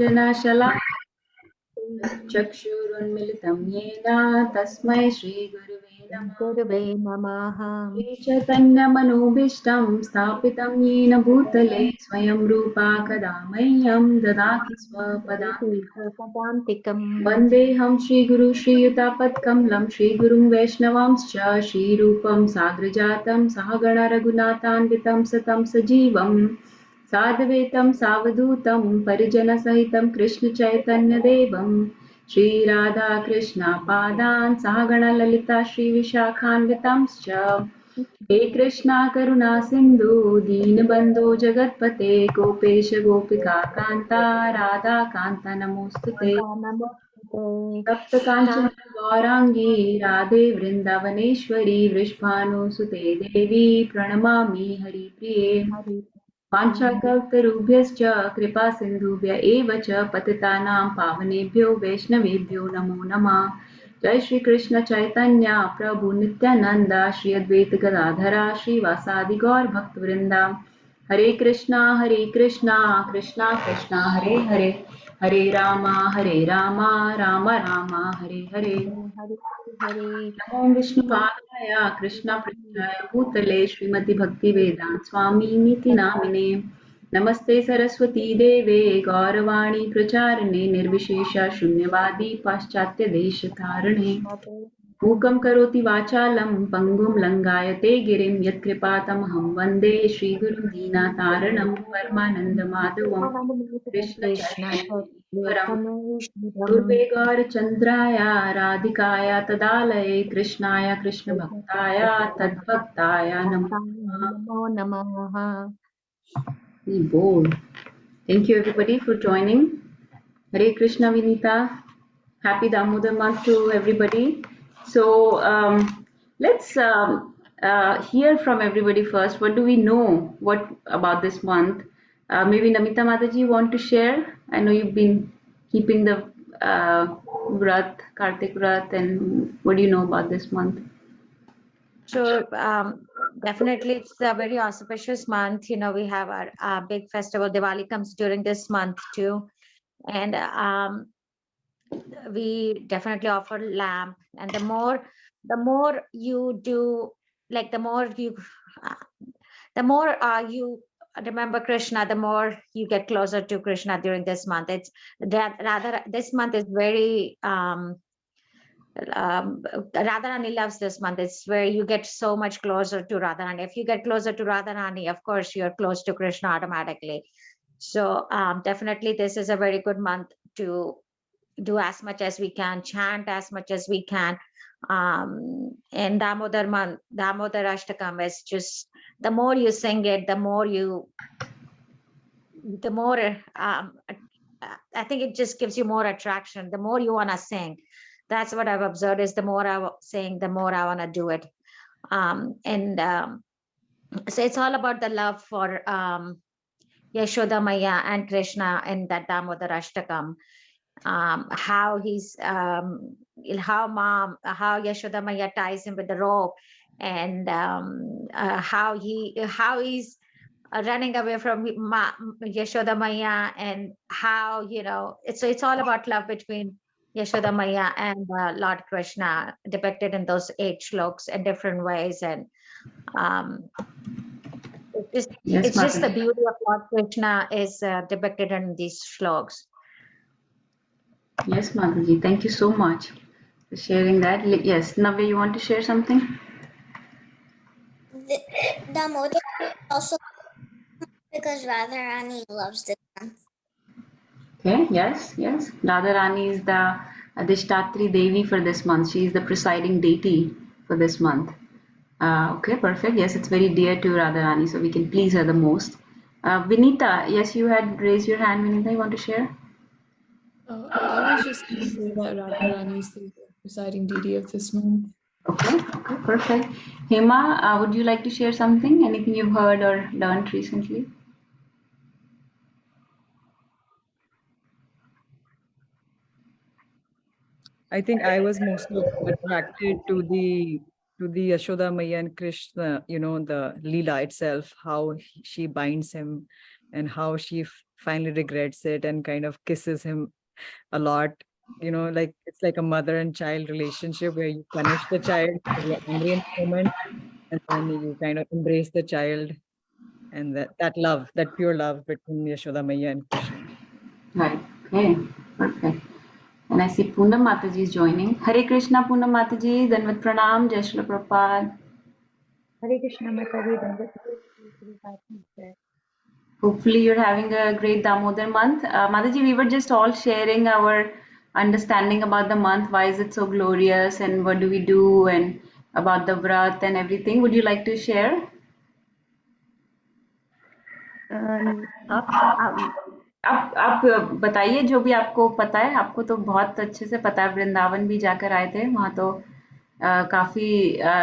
जनाशला चक्षुरुन्मिलितं येन तस्मै श्रीगुरुवे नमः। गुरुवे नमः। चैतन्यमनोभीष्टं स्थापितं येन भूतले स्वयं रूपा कदा मह्यं ददाति स्वपदान्तिकं। वन्देऽहं श्रीगुरु श्रीयुतापत्कमलं श्रीगुरुं वैष्णवांश्च श्रीरूपं साग्रजातं सहगण रघुनाथान्वितं सतं सजीवं साद्वैतं सावधूतं परिजनसहितं कृष्णचैतन्यदेवं श्रीराधाकृष्णपादान् सहगण ललिता श्रीविशाखान्वितांश्च। हे कृष्णा करुणा सिन्धु दीनबन्धो जगत्पते गोपेश गोपिका कान्ता राधा कान्ता नमोऽस्तुते। सप्तकाञ्चन गौराङ्गी राधे वृन्दावनेश्वरी वृषभानुसुते देवी प्रणमामि हरिप्रिये। वाञ्छाकल्पतरुभ्यश्च कृपा सिन्धुभ्य एव च पतितानां पावनेभ्यो वैष्णवेभ्यो नमो नमः। जय श्री कृष्ण चैतन्य प्रभु नित्यानंद श्री अद्वैत गदाधरा श्रीवासादि गौर भक्तवृंदा। हरे कृष्णा कृष्णा कृष्णा हरे हरे हरे राम राम राम हरे हरे। नमो विष्णुपादाय कृष्ण पृष्ठाय भूतले श्रीमति भक्ति वेदांत स्वामिनीति नामिने। नमस्ते सरस्वती देवे गौरवाणी प्रचारिणे निर्विशेष शून्यवादी पाश्चात्य देश धारणे। मूकं करोति वाचालं पंगुं लंगायते गिरिं यत्कृपातमहं वन्दे श्रीगुरुं दीनातारणं परमानन्दमाधवं कृष्णचैतन्येश्वरं। दुर्वे गौरचन्द्राय राधिकाय तदालये कृष्णाय कृष्णभक्ताय तद्भक्ताय नमो नमः। bold. Thank you everybody for joining. Hare Krishna Vinita. Happy Damodar month to everybody. So let's hear from everybody first. What do we know about this month? Maybe Namita Mataji want to share? I know you've been keeping the Vrat, Kartik Vrat, and what do you know about this month? Sure. Definitely, it's a very auspicious month. You know, we have our big festival. Diwali comes during this month too, and we definitely offer lamb. And the more you do, like the more you remember Krishna, the more you get closer to Krishna during this month. It's that rather this month is very Radharani loves this month. It's where you get so much closer to Radharani. If you get closer to Radharani, of course, you're close to Krishna automatically. So definitely this is a very good month to do as much as we can, chant as much as we can. And Damodar month, Damodar Ashtakam is just, the more you sing it, the more I think it just gives you more attraction. The more you want to sing. That's what I've observed is the more I sing, the more I want to do it. So it's all about the love for Yashoda Maya and Krishna in that Damodar Ashtakam. How Yashoda Maya ties him with the rope, and how he's running away from Yashoda Maya, and how, you know, it's all about love between Yashoda Maya and Lord Krishna, depicted in those 8 shloks in different ways. And it's just the beauty of Lord Krishna is depicted in these shloks. Yes, Madhuji, thank you so much for sharing that. Yes, Navya, you want to share something? The motive also because Radharani loves this month. Okay, yes. Radharani is the Adhishtatri Devi for this month. She is the presiding deity for this month. Okay, perfect. Yes, it's very dear to Radharani, so we can please her the most. Vinita, yes, you had raised your hand. Vinita, you want to share? I was just going to say that Radharani is the presiding deity of this month. Okay, perfect. Hema, would you like to share something? Anything you've heard or learned recently? I think I was mostly attracted to the Yashoda Maya and Krishna, you know, the Leela itself, how she binds him and how she finally regrets it and kind of kisses him a lot. Like it's like a mother and child relationship where you punish the child because you're angry in the moment, and then you kind of embrace the child, and that love, that pure love between Yashoda Maiya and Krishna. Right. Okay. Perfect. And I see Poonam Mataji is joining. Hare Krishna, Poonam Mataji. Danvat Pranam. Jai Shri Prabhupada. Hare Krishna, Mataji, Dandavat Pranam. Hopefully, you're having a great Damodar month. Mataji, we were just all sharing our understanding about the month. Why is it so glorious? And what do we do? And about the Vrat and everything. Would you like to share? आप बताइए जो भी आपको पता है। आपको तो बहुत अच्छे से पता है, वृंदावन भी जाकर आए थे। वहाँ तो काफ़ी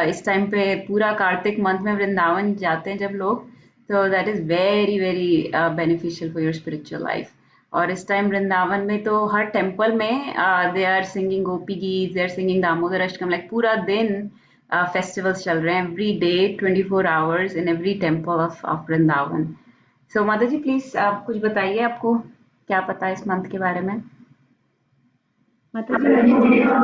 इस टाइम पे पूरा कार्तिक मंथ में वृंदावन जाते हैं जब लोग, तो that is very very beneficial for your spiritual life. और इस टाइम वृंदावन में तो हर टेम्पल में दे are singing Gopi Geet, they are singing Damodar Ashtakam, like पूरा दिन फेस्टिवल्स चल रहे हैं, every day 24 hours in every temple of Vrindavan. So Mata ji please आप कुछ बताइए, आपको क्या पता है इस मंथ के बारे में? माता जी, मैंने देखा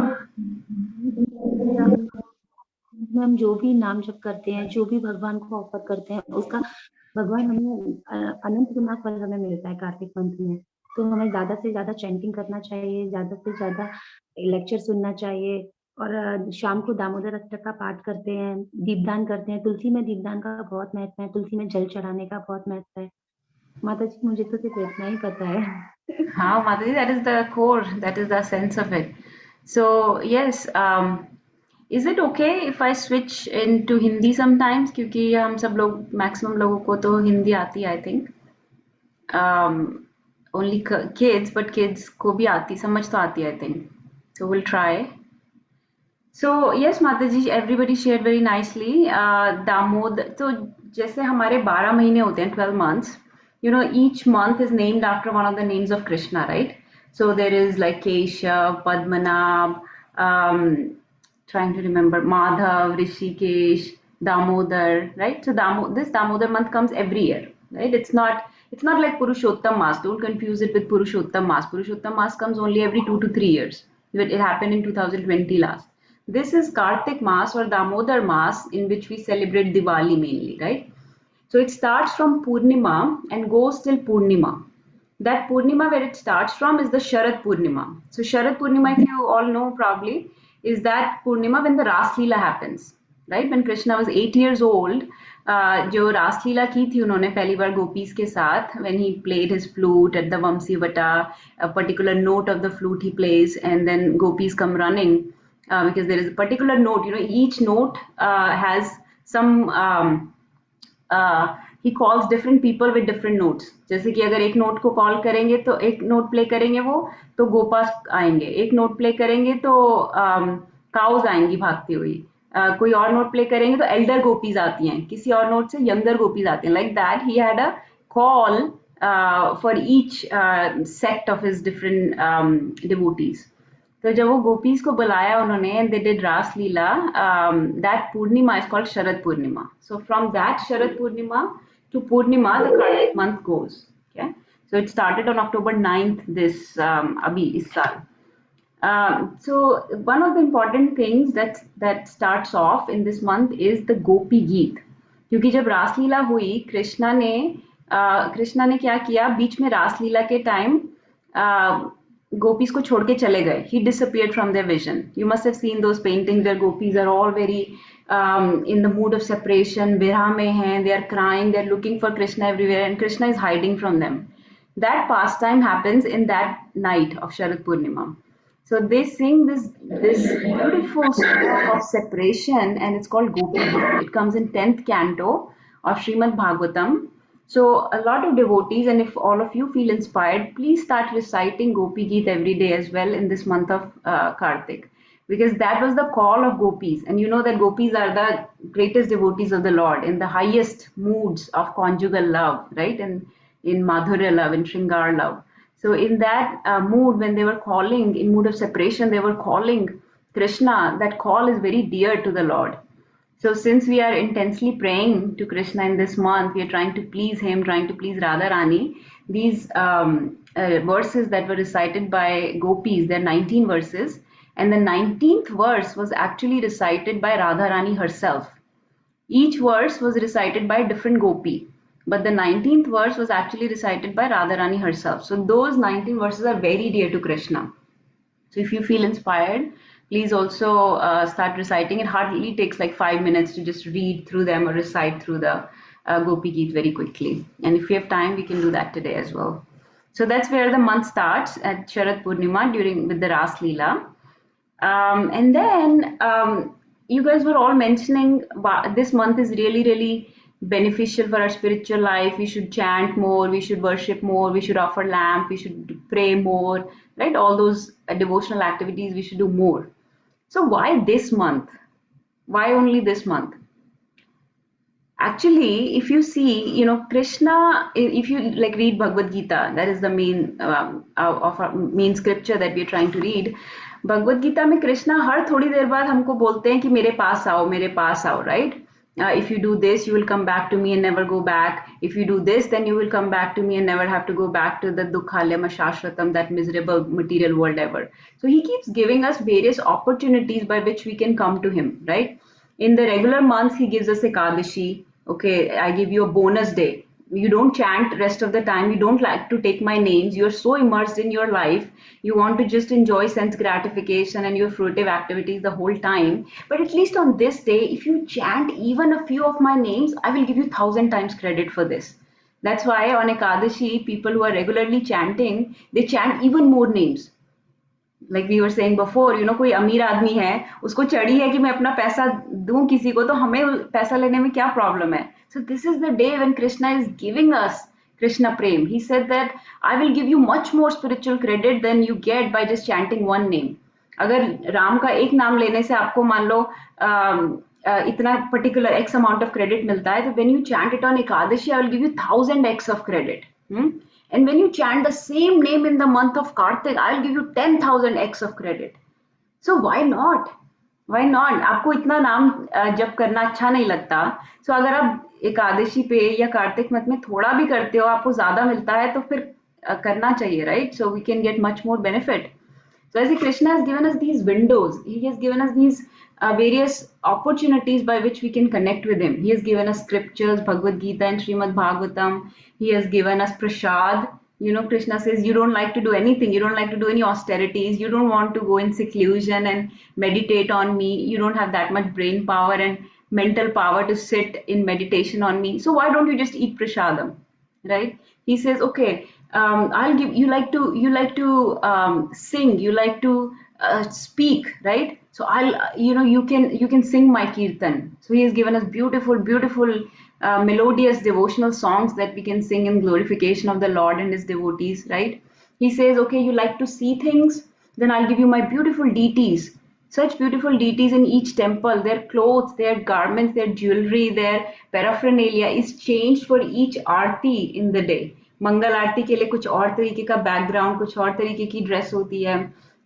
हम जो भी नाम जप करते हैं, जो भी भगवान को ऑफर करते हैं, उसका भगवान हमें अनंत गुना फल हमें मिलता है कार्तिक मंथ में। तो हमें ज्यादा से ज्यादा चैंटिंग करना चाहिए, ज्यादा से ज्यादा लेक्चर सुनना चाहिए, और शाम को दामोदर अष्टक का पाठ करते हैं, दीपदान करते हैं। तुलसी में दीपदान का बहुत महत्व है, तुलसी में जल चढ़ाने का बहुत महत्व है। माता जी, मुझे तो सिर्फ इतना ही पता है। हाँ माता जी, that is the core, that is the sense of it. So yes, is it okay if I switch into Hindi sometimes? क्योंकि हम सब लोग, मैक्सिमम लोगों को तो हिंदी आती है, I think. Only kids, but kids को भी आती, समझ तो आती है, I think. So we'll try. So yes, Mataji, everybody shared very nicely. Damodar, तो जैसे हमारे 12 महीने होते हैं, 12 months. Each month is named after one of the names of Krishna, right? So there is like Keshav, Padmanabh, trying to remember, Madhav, Rishikesh, Damodar, right? So this Damodar month comes every year, right? It's not like Purushottam Mas. Don't confuse it with Purushottam Mas. Purushottam Mas comes only every 2 to 3 years. It happened in 2020 last. This is Kartik Mas or Damodar Mas, in which we celebrate Diwali mainly, right? So it starts from Purnima and goes till Purnima. That Purnima where it starts from is the Sharad Purnima. So Sharad Purnima, if you all know probably, is that Purnima when the Ras Leela happens, right? When Krishna was 8 years old, जो रास लीला की थी उन्होंने पहली बार gopis के साथ, when he played his flute at the Vamsi Vata, a particular note of the flute he plays, and then gopis come running, because there is a particular note, each note has some he calls different people with different notes. जैसे कि अगर एक note को call करेंगे तो एक note play करेंगे वो, तो गोपास आएंगे। एक नोट प्ले करेंगे तो काउज आएंगी भागती हुई। कोई और नोट प्ले करेंगे तो एल्डर गोपीज आती हैं, किसी और नोट से यंगर गोपीज आती हैं। Like that he had a call for each sect of his different devotees. तो जब वो गोपीज को बुलाया उन्होंने, and they did Raas Leela, that Purnima is called Sharad Purnima. So from that Sharad Purnima to Purnima, the Kartik month goes. Okay, so it started on October 9th. This abhi is saal. So one of the important things that starts off in this month is the Gopi Geet. क्योंकि जब रासलीला हुई, कृष्णा ने क्या किया, बीच में रासलीला के time gopis को छोड़ के चले गए. He disappeared from their vision. You must have seen those paintings where gopis are all very in the mood of separation, विरह में हैं, they are crying, they are looking for Krishna everywhere, and Krishna is hiding from them. That pastime happens in that night of Sharad Purnima. So they sing this beautiful song of separation, and it's called Gopi Geet. It comes in 10th canto of Srimad Bhagavatam. So a lot of devotees, and if all of you feel inspired, please start reciting Gopi Geet every day as well in this month of Kartik. Because that was the call of gopis, and you know that gopis are the greatest devotees of the Lord, in the highest moods of conjugal love, right? And in Madhurya love, in Shringar love. So in that mood, when they were calling, in mood of separation, they were calling Krishna. That call is very dear to the Lord. So since we are intensely praying to Krishna in this month, we are trying to please him, trying to please Radha Rani. These verses that were recited by gopis, there are 19 verses, and the 19th verse was actually recited by Radha Rani herself. Each verse was recited by a different gopi, but the 19th verse was actually recited by Radharani herself. So those 19 verses are very dear to Krishna. So if you feel inspired, please also start reciting. It hardly takes like 5 minutes to just read through them or recite through the Gopi Geet very quickly. And if we have time, we can do that today as well. So that's where the month starts at Sharad Purnima with the Ras Leela. And then you guys were all mentioning this month is really, really beneficial for our spiritual life. We should chant more, we should worship more, we should offer lamp, we should pray more, right? All those devotional activities we should do more. So why this month? Why only this month? Actually, if you see, Krishna, if you like read Bhagavad Gita, that is the main of our main scripture that we are trying to read. Bhagavad Gita में कृष्णा हर थोड़ी देर बाद हमको बोलते हैं कि मेरे पास आओ, right? If you do this, you will come back to me and never go back. If you do this, then you will come back to me and never have to go back to the dukhalyam shashvatam, that miserable material world ever. So he keeps giving us various opportunities by which we can come to him, right? In the regular months, he gives us Ekadashi. Okay, I give you a bonus day. You don't chant rest of the time. You don't like to take my names. You're so immersed in your life. You want to just enjoy sense gratification and your fruitive activities the whole time. But at least on this day, if you chant even a few of my names, I will give you 1,000 times credit for this. That's why on Ekadashi, people who are regularly chanting, they chant even more names. Like we were saying before, कोई अमीर आदमी है, उसको चढ़ी है कि मैं अपना पैसा दूं किसी को, तो हमें पैसा लेने में क्या प्रॉब्लम है? So this is the day when Krishna is giving us Krishna Prem. He said that I will give you much more spiritual credit than you get by just chanting one name. अगर राम का एक नाम लेने से आपको मान लो इतना particular X amount of credit मिलता है, तो when you chant it on Ekadashi, I will give you 1,000x of credit. And when you chant the same name in the month of Kartik, I'll give you 10,000x of credit. So why not? Why not? आपको इतना नाम जप करना अच्छा नहीं लगता, so अगर आप एकादशी पे या कार्तिक मत में थोड़ा भी करते हो, आपको ज्यादा मिलता है, तो फिर करना चाहिए, right? So we can get much more benefit. So as Krishna has given us these windows, he has given us these various opportunities by which we can connect with him. He has given us scriptures, Bhagavad Gita and Srimad Bhagavatam. He has given us prasad. Krishna says you don't like to do anything. You don't like to do any austerities. You don't want to go in seclusion and meditate on me. You don't have that much brain power and mental power to sit in meditation on me. So why don't you just eat prasadam, right? He says, okay, I'll give you like to sing, you like to speak, right? So you can sing my kirtan. So he has given us beautiful melodious devotional songs that we can sing in glorification of the Lord and his devotees, right? He says, okay, you like to see things, then I'll give you my beautiful deities. Such beautiful deities in each temple, their clothes, their garments, their jewelry, their paraphernalia is changed for each Aarti in the day. मंगल आरती के लिए कुछ और तरीके का background, कुछ और तरीके की ड्रेस होती है.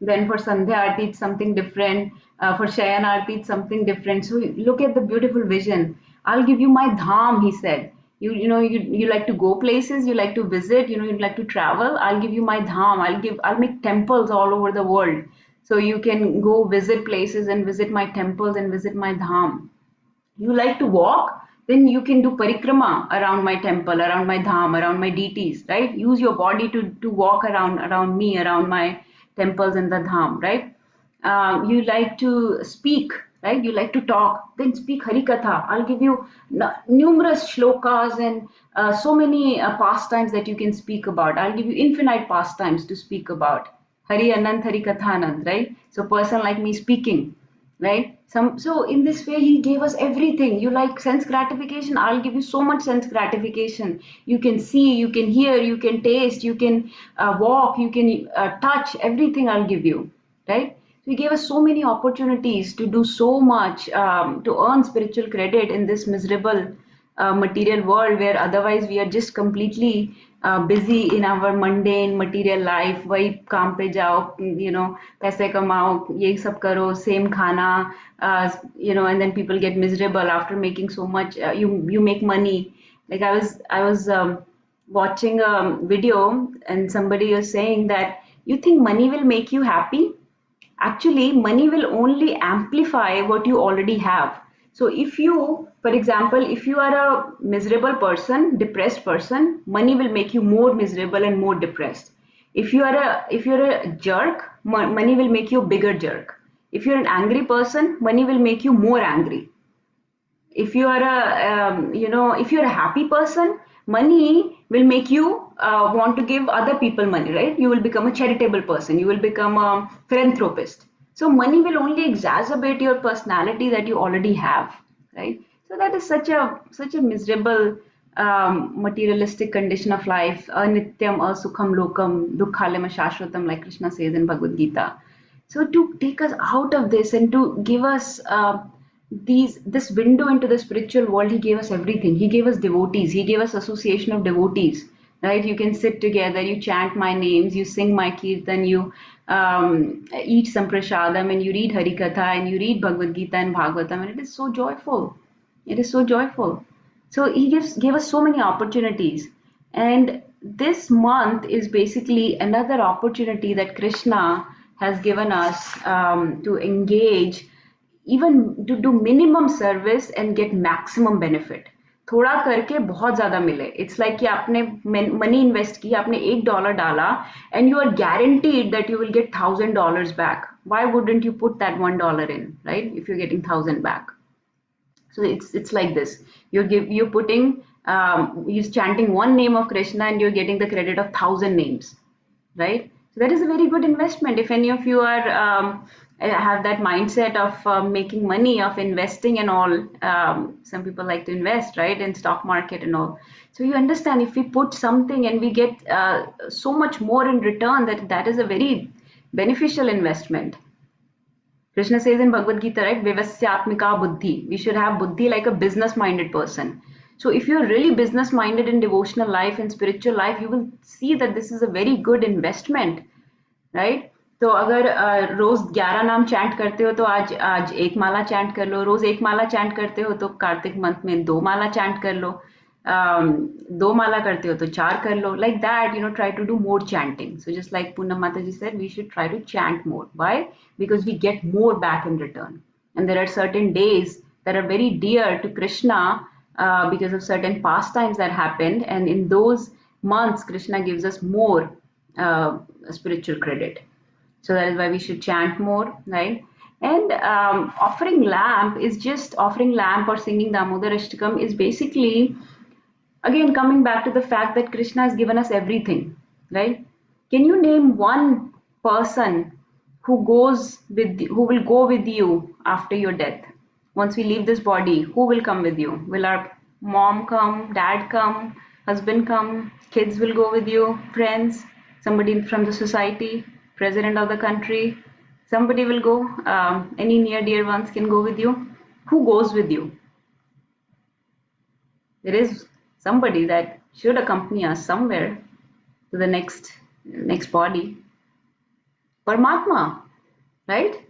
Then for Sandhya Aarti it's something different. For शयन आरती it's something different. So look at the beautiful vision. I'll give you my dham, he said. You like to go places, you like to visit, you'd like to travel. I'll give you my dham. I'll make temples all over the world. So you can go visit places and visit my temples and visit my dham. You like to walk, then you can do parikrama around my temple, around my dham, around my deities, right? Use your body to walk around me, around my temples and the dham, right? You like to speak, right? You like to talk, then speak Harikatha. I'll give you numerous shlokas and so many pastimes that you can speak about. I'll give you infinite pastimes to speak about. Hari Anand, Hari Kathanand, right? So person like me speaking, right? So in this way, he gave us everything. You like sense gratification, I'll give you so much sense gratification. You can see, you can hear, you can taste, you can walk, you can touch, everything I'll give you, right? So he gave us so many opportunities to do so much, to earn spiritual credit in this miserable material world where otherwise we are just completely busy in our mundane material life, वही काम पे जाओ, पैसे कमाओ, ये सब करो, same खाना, and then people get miserable after making so much. You make money. Like I was watching a video and somebody was saying that you think money will make you happy? Actually, money will only amplify what you already have. So if you, for example, if you are a miserable person, depressed person, money will make you more miserable and more depressed. If you're a jerk, money will make you a bigger jerk. If you're an angry person, money will make you more angry. If you are if you're a happy person, money will make you want to give other people money, right? You will become a charitable person, you will become a philanthropist. So money will only exacerbate your personality that you already have, right? So that is such a miserable materialistic condition of life. Anityam asukham lokam dukhalema shashwatam, like Krishna says in Bhagavad Gita. So to take us out of this and to give us this window into the spiritual world, he gave us everything. He gave us devotees. He gave us association of devotees. Right? You can sit together, you chant my names, you sing my kirtan, you eat some prasadam, and you read Harikatha, and you read Bhagavad Gita and Bhagavatam, and it is so joyful. It is so joyful. So he gave us so many opportunities. And this month is basically another opportunity that Krishna has given us to engage, even to do minimum service and get maximum benefit. थोड़ा करके बहुत ज्यादा मिले. It's like कि आपने money invest की, आपने $1 डाला, and you are guaranteed that you will get $1,000 back. Why wouldn't you put that $1 in, right? If you're getting 1,000 back. So it's like this. You're putting you're chanting one name of Krishna and you're getting the credit of 1,000 names, right? So that is a very good investment. If any of you are have that mindset of making money, of investing and all, some people like to invest, right, in stock market and all. So you understand, if we put something and we get so much more in return, that is a very beneficial investment. Krishna says in Bhagavad Gita, right, Vivasyatmika buddhi. We should have buddhi like a business-minded person. So if you're really business-minded in devotional life and spiritual life, you will see that this is a very good investment, right? तो अगर रोज 11 नाम chant करते हो तो आज एक माला chant कर लो, रोज एक माला चैंट करते हो तो कार्तिक मंथ में 2 माला चैंट कर लो, 2 माला करते हो तो 4 कर लो, like that, try to do more chanting. So just like Poonam Mataji said, we should try to chant more. Why? Because we get more back in return. And there are certain days that are very dear to Krishna because of certain pastimes that happened, and in those months Krishna gives us more spiritual credit. So that is why we should chant more, right? And offering lamp or singing Damodar Ashtakam is basically, again, coming back to the fact that Krishna has given us everything, right? Can you name one person who will go with you after your death? Once we leave this body, who will come with you? Will our mom come, dad come, husband come, kids will go with you, friends, somebody from the society, president of the country, somebody will go, any near dear ones can go with you. Who goes with you? There is somebody that should accompany us somewhere to the next body. Paramatma, right?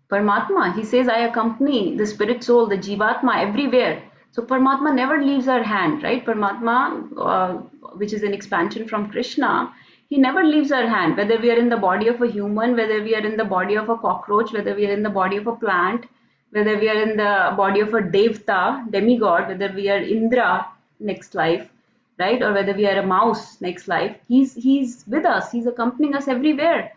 Paramatma, he says, I accompany the spirit soul, the Jivatma everywhere. So Paramatma never leaves our hand, right? Paramatma, which is an expansion from Krishna, he never leaves our hand, whether we are in the body of a human, whether we are in the body of a cockroach, whether we are in the body of a plant, whether we are in the body of a devta, demigod, whether we are Indra next life, right? Or whether we are a mouse next life, he's with us, he's accompanying us everywhere.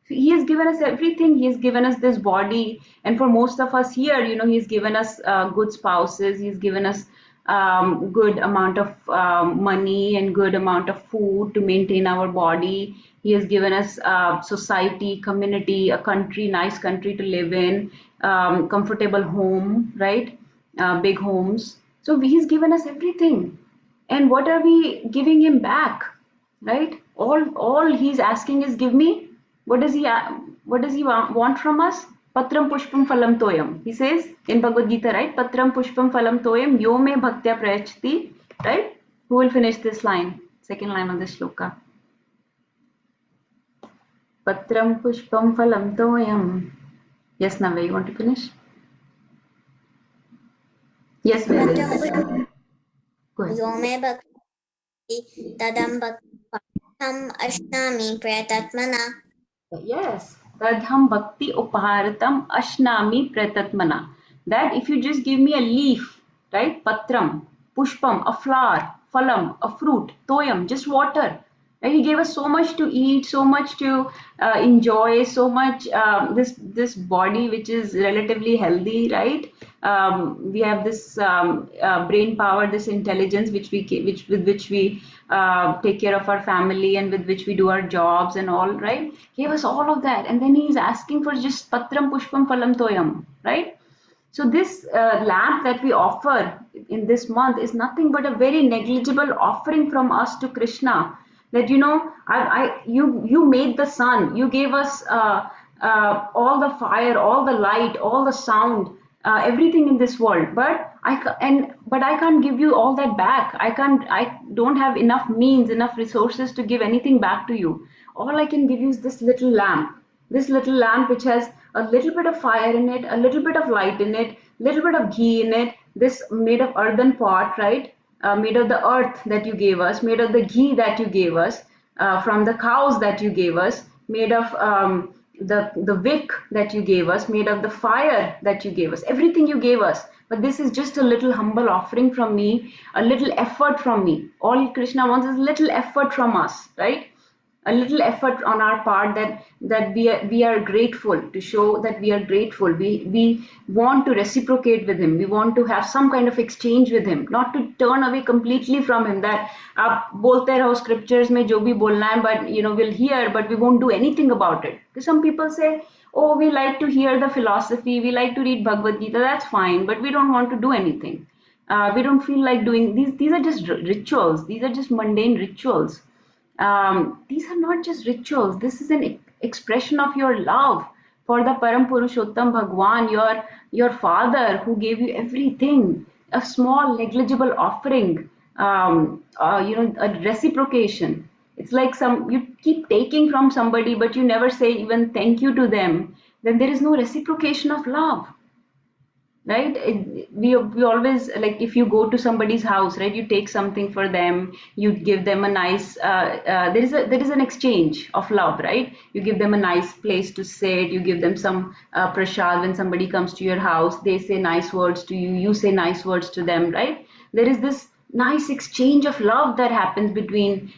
He has given us everything. He has given us this body, and for most of us here, he's given us good spouses. He's given us good amount of money and good amount of food to maintain our body. He has given us society, community, a country, nice country to live in, comfortable home, right? Big homes. So he's given us everything. And what are we giving him back, right? All he's asking is, give me. What does he want from us? Patram pushpam phalam toyam. He says in Bhagavad Gita, right? Patram pushpam phalam toyam yo me bhaktya prayachti, right? Who will finish this line? second line of the shloka. Patram pushpam phalam toyam. Yes, Navya, you want to finish? Yes, Vedant. Patram pushpam Go ahead. yo me bhakti tadam bhaktam ashnami pratatmana. Yes, Tadham Bhakti Upaharatam Ashnami Pratatmana. That if you just give me a leaf, right? Patram, Pushpam, a flower, Phalam, a fruit, Toyam, just water. Right? He gave us so much to eat, so much to enjoy, so much this body which is relatively healthy, right? We have this brain power, this intelligence which with which we take care of our family and with which we do our jobs and all, right? Gave us all of that, and then he's asking for just patram pushpam phalam toyam, right? So this lamp that we offer in this month is nothing but a very negligible offering from us to Krishna. That you made the sun, you gave us all the fire, all the light, all the sound, everything in this world. But I can't give you all that back. I don't have enough means, enough resources to give anything back to you. All I can give you is this little lamp which has a little bit of fire in it, a little bit of light in it, little bit of ghee in it, this made of earthen pot, right? Made of the earth that you gave us, made of the ghee that you gave us, from the cows that you gave us, made of the wick that you gave us, made of the fire that you gave us, everything you gave us. But this is just a little humble offering from me, a little effort from me. All Krishna wants is little effort from us, right? A little effort on our part, that we are grateful, to show that we are grateful. We want to reciprocate with him. We want to have some kind of exchange with him, not to turn away completely from him. That आप बोलते रहो scriptures में जो भी बोलना है, but we'll hear, but we won't do anything about it. Because some people say, oh, we like to hear the philosophy, we like to read Bhagavad Gita, that's fine, but we don't want to do anything. We don't feel like doing these are just rituals, these are just mundane rituals. These are not just rituals. This is an expression of your love for the Param Purushottam Bhagwan, your father who gave you everything. A small negligible offering, a reciprocation. It's like you keep taking from somebody, but you never say even thank you to them. Then there is no reciprocation of love, right? We always, like, if you go to somebody's house, right, you take something for them, you give them a nice there is an exchange of love, right? You give them a nice place to sit, you give them some prasad. When somebody comes to your house, they say nice words to you, you say nice words to them, right? There is this nice exchange of love that happens between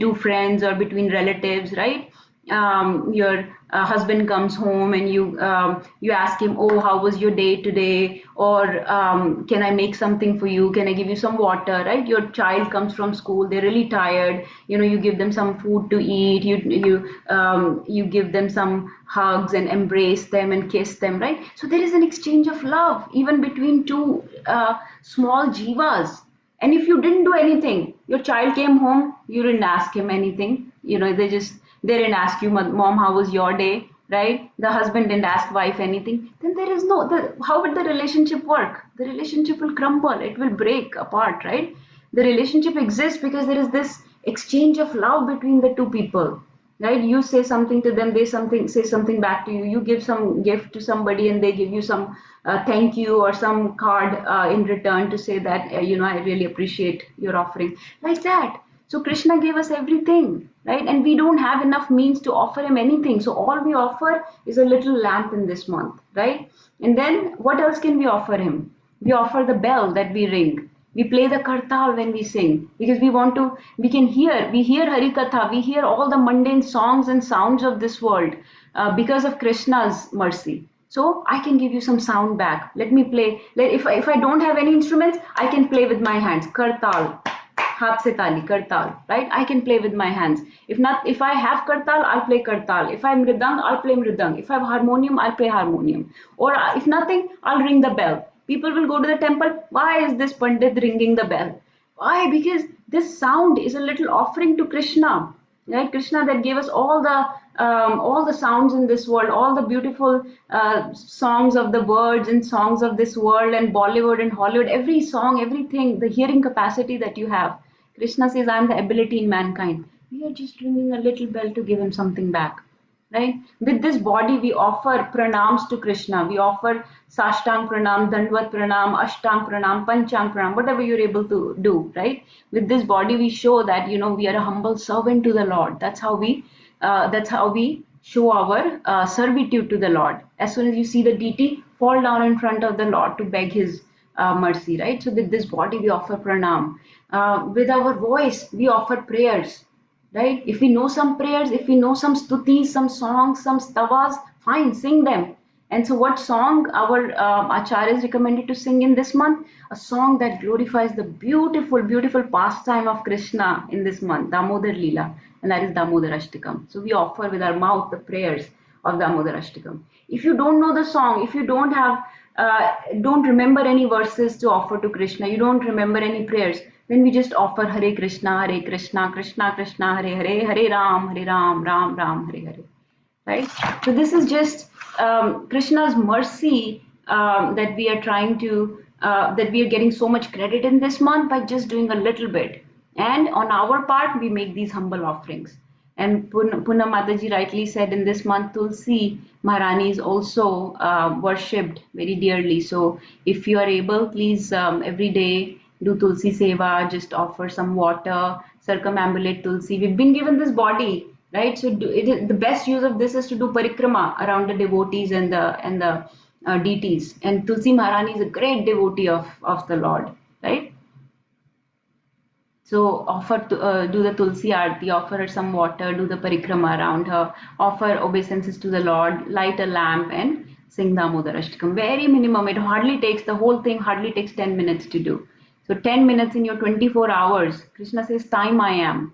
two friends or between relatives, right? Your husband comes home and you ask him, oh, how was your day today? Or can I make something for you? Can I give you some water? Right? Your child comes from school, they're really tired. You give them some food to eat. You give them some hugs and embrace them and kiss them. Right? So there is an exchange of love even between two small jivas. And if you didn't do anything, your child came home, you didn't ask him anything. They didn't ask you, mom, how was your day, right? The husband didn't ask wife anything. Then there is how would the relationship work? The relationship will crumble, it will break apart, right? The relationship exists because there is this exchange of love between the two people, right? You say something to them, they say something back to you. You give some gift to somebody and they give you some thank you or some card in return to say that, I really appreciate your offering, like that. So Krishna gave us everything, right? And we don't have enough means to offer him anything. So all we offer is a little lamp in this month, right? And then what else can we offer him? We offer the bell that we ring. We play the kartal when we sing, because we hear Hari Katha, we hear all the mundane songs and sounds of this world because of Krishna's mercy. So I can give you some sound back. Let me play. If I don't have any instruments, I can play with my hands. Kartal. Haath se tali, kartal, right? I can play with my hands. If I have kartal, I'll play kartal. If I have mridang, I'll play mridang. If I have harmonium, I'll play harmonium. Or if nothing, I'll ring the bell. People will go to the temple. Why is this Pandit ringing the bell? Why? Because this sound is a little offering to Krishna, right? Krishna that gave us all the sounds in this world, all the beautiful songs of the birds and songs of this world and Bollywood and Hollywood, every song, everything, the hearing capacity that you have. Krishna says, I'm the ability in mankind. We are just ringing a little bell to give him something back. Right? With this body, we offer pranams to Krishna. We offer Sashtang pranam, Dandvat pranam, Ashtang pranam, Panchang pranam, whatever you're able to do. Right? With this body, we show that we are a humble servant to the Lord. That's how we show our servitude to the Lord. As soon as you see the deity, fall down in front of the Lord to beg His mercy. Right? So with this body, we offer pranam. With our voice, we offer prayers. Right? If we know some prayers, if we know some stutis, some songs, some stavas, fine, sing them. And so, what song our acharyas recommended to sing in this month? A song that glorifies the beautiful, beautiful pastime of Krishna in this month, Damodar Leela, and that is Damodar Ashtakam. So, we offer with our mouth the prayers of Damodar Ashtakam. If you don't know the song, if you don't remember any verses to offer to Krishna, you don't remember any prayers, then we just offer Hare Krishna, Krishna Krishna, Hare Hare, Hare Ram, Ram Ram, Hare Hare. Right? So this is just Krishna's mercy that we are that we are getting so much credit in this month by just doing a little bit. And on our part, we make these humble offerings. And Puna Mataji rightly said in this month, Tulsi Maharani is also worshipped very dearly. So if you are able, please every day do Tulsi Seva, just offer some water, circumambulate Tulsi. We've been given this body, right? So the best use of this is to do parikrama around the devotees and the deities. And Tulsi Maharani is a great devotee of the Lord, right? So do the Tulsi Aarti, offer her some water, do the parikrama around her, offer obeisances to the Lord, light a lamp and sing Damodar Ashtakam. Very minimum. The whole thing hardly takes 10 minutes to do. So 10 minutes in your 24 hours. Krishna says, time I am.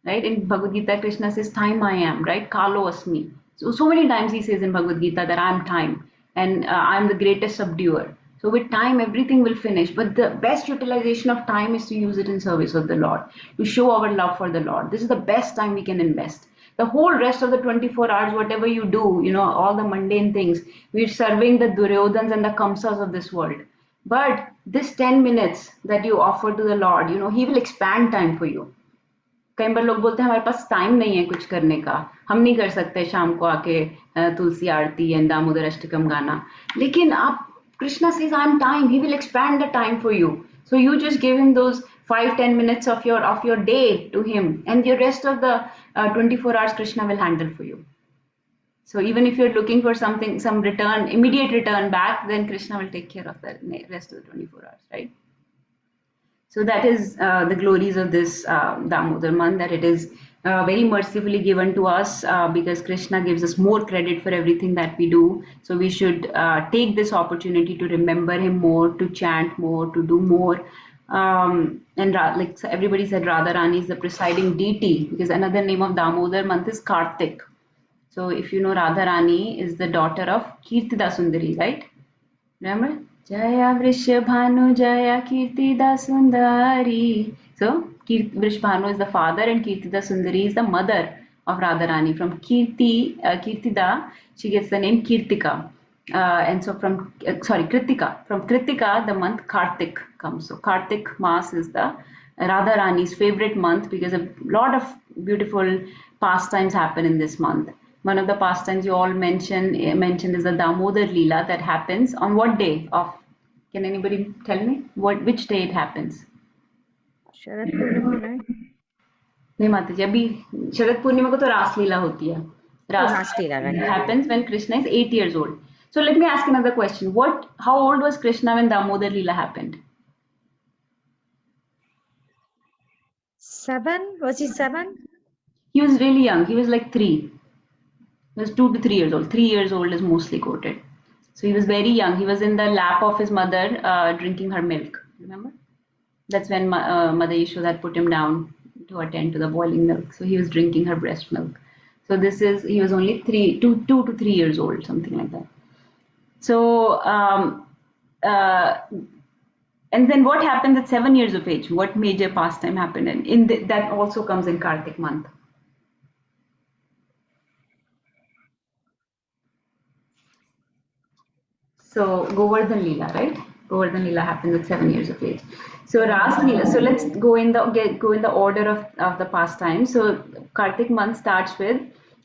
Right? In Bhagavad Gita, Krishna says, time I am. Right? Kalo Asmi. So many times he says in Bhagavad Gita that I am time and I am the greatest subduer. So with time, everything will finish. But the best utilization of time is to use it in service of the Lord, to show our love for the Lord. This is the best time we can invest. The whole rest of the 24 hours, whatever you do, all the mundane things, we're serving the Duryodhans and the Kamsas of this world. But this 10 minutes that you offer to the Lord, He will expand time for you. कई बार लोग बोलते हैं हमारे पास time नहीं है कुछ करने का, हम नहीं कर सकते शाम को आके तुलसी आरती एंड दामोदर अष्टकम गाना. लेकिन आप Krishna says, I'm time. He will expand the time for you. So you just give him those 5-10 minutes of your day to him, and the rest of the 24 hours Krishna will handle for you. So even if you're looking for some immediate return back, then Krishna will take care of the rest of the 24 hours, right? So that is the glories of this Damodar month, that it is very mercifully given to us because Krishna gives us more credit for everything that we do. So we should take this opportunity to remember him more, to chant more, to do more. And like everybody said, Radharani is the presiding deity, because another name of Damodar month is Kartik. So if you know, Radharani is the daughter of Kirtida Sundari, right? Remember? Jaya Vrishabhanu Jaya Kirtida Sundari. So Vrishabhanu is the father and Kirtida Sundari is the mother of Radharani. From Kirtida, she gets the name Kirtika. And so from Kritika. From Kritika, the month Kartik comes. So Kartik Maas is the Radharani's favorite month because a lot of beautiful pastimes happen in this month. One of the pastimes you all mentioned is the Damodar Leela that happens on what day of? Can anybody tell me which day it happens? Sharad Purnima, right? नहीं माता जी, अभी शरद पूर्णिमा को तो रास लीला होती है. Ras Leela, right? Happens when Krishna is 8 years old. So let me ask another question. How old was Krishna when Damodar Leela happened? 7? Was he 7? He was really young. He was like 3. He was 2 to 3 years old. 3 years old is mostly quoted. So he was very young. He was in the lap of his mother drinking her milk. Remember? That's when Mother Yashoda had put him down to attend to the boiling milk. So he was drinking her breast milk. So he was only 2 to 3 years old, something like that. So, and then what happens at 7 years of age? What major pastime happened? That also comes in Kartik month. So Govardhan Leela, right? Govardhan Leela happens at 7 years of age. So Ras Leela. So let's go in the order of the pastime. So Kartik month starts with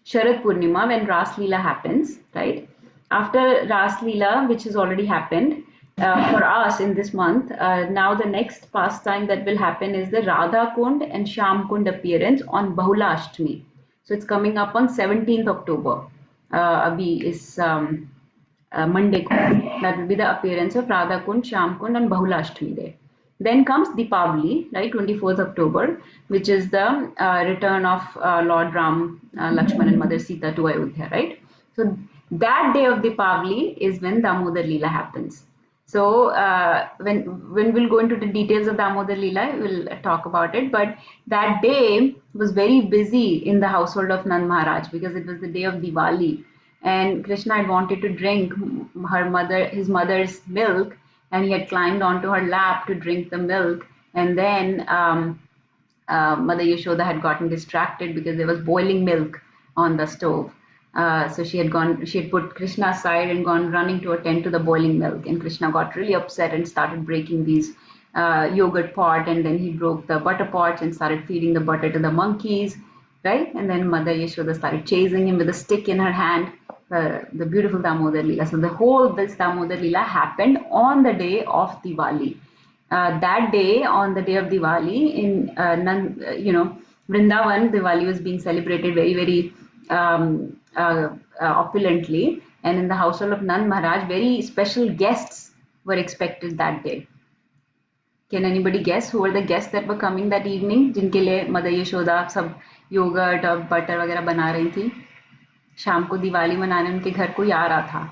Sharad Purnima when Ras Leela happens, right? After Ras Leela, which has already happened for us in this month, now the next pastime that will happen is the Radha Kund and Sham Kund appearance on Bahula Ashtami. So it's coming up on 17th October. Abhi is Monday ko. That will be the appearance of Radha Kund, Sham Kund on Bahula Ashtami day. Then comes Deepavali, right, 24th October, which is the return of Lord Ram, Lakshman and Mother Sita to Ayodhya, right? So that day of Deepavali is when Damodar Leela happens. So when we'll go into the details of Damodar Leela, we'll talk about it. But that day was very busy in the household of Nand Maharaj because it was the day of Diwali, and Krishna had wanted to drink his mother's milk, and he had climbed onto her lap to drink the milk, and then Mother Yashoda had gotten distracted because there was boiling milk on the stove. So she had put Krishna aside and gone running to attend to the boiling milk. And Krishna got really upset and started breaking these yogurt pot. And then he broke the butter pots and started feeding the butter to the monkeys, right? And then Mother Yashoda started chasing him with a stick in her hand. The beautiful Damodar Leela. So this Damodar Leela happened on the day of Diwali. That day, on the day of Diwali, in Vrindavan, Diwali was being celebrated very, very opulently, and in the household of Nand Maharaj, very special guests were expected that day. Can anybody guess who were the guests that were coming that evening? जिनके लिए Mother Yashoda सब yogurt और butter वगैरह बना रही थी. शाम को दिवाली मनाने उनके घर कोई आ रहा था,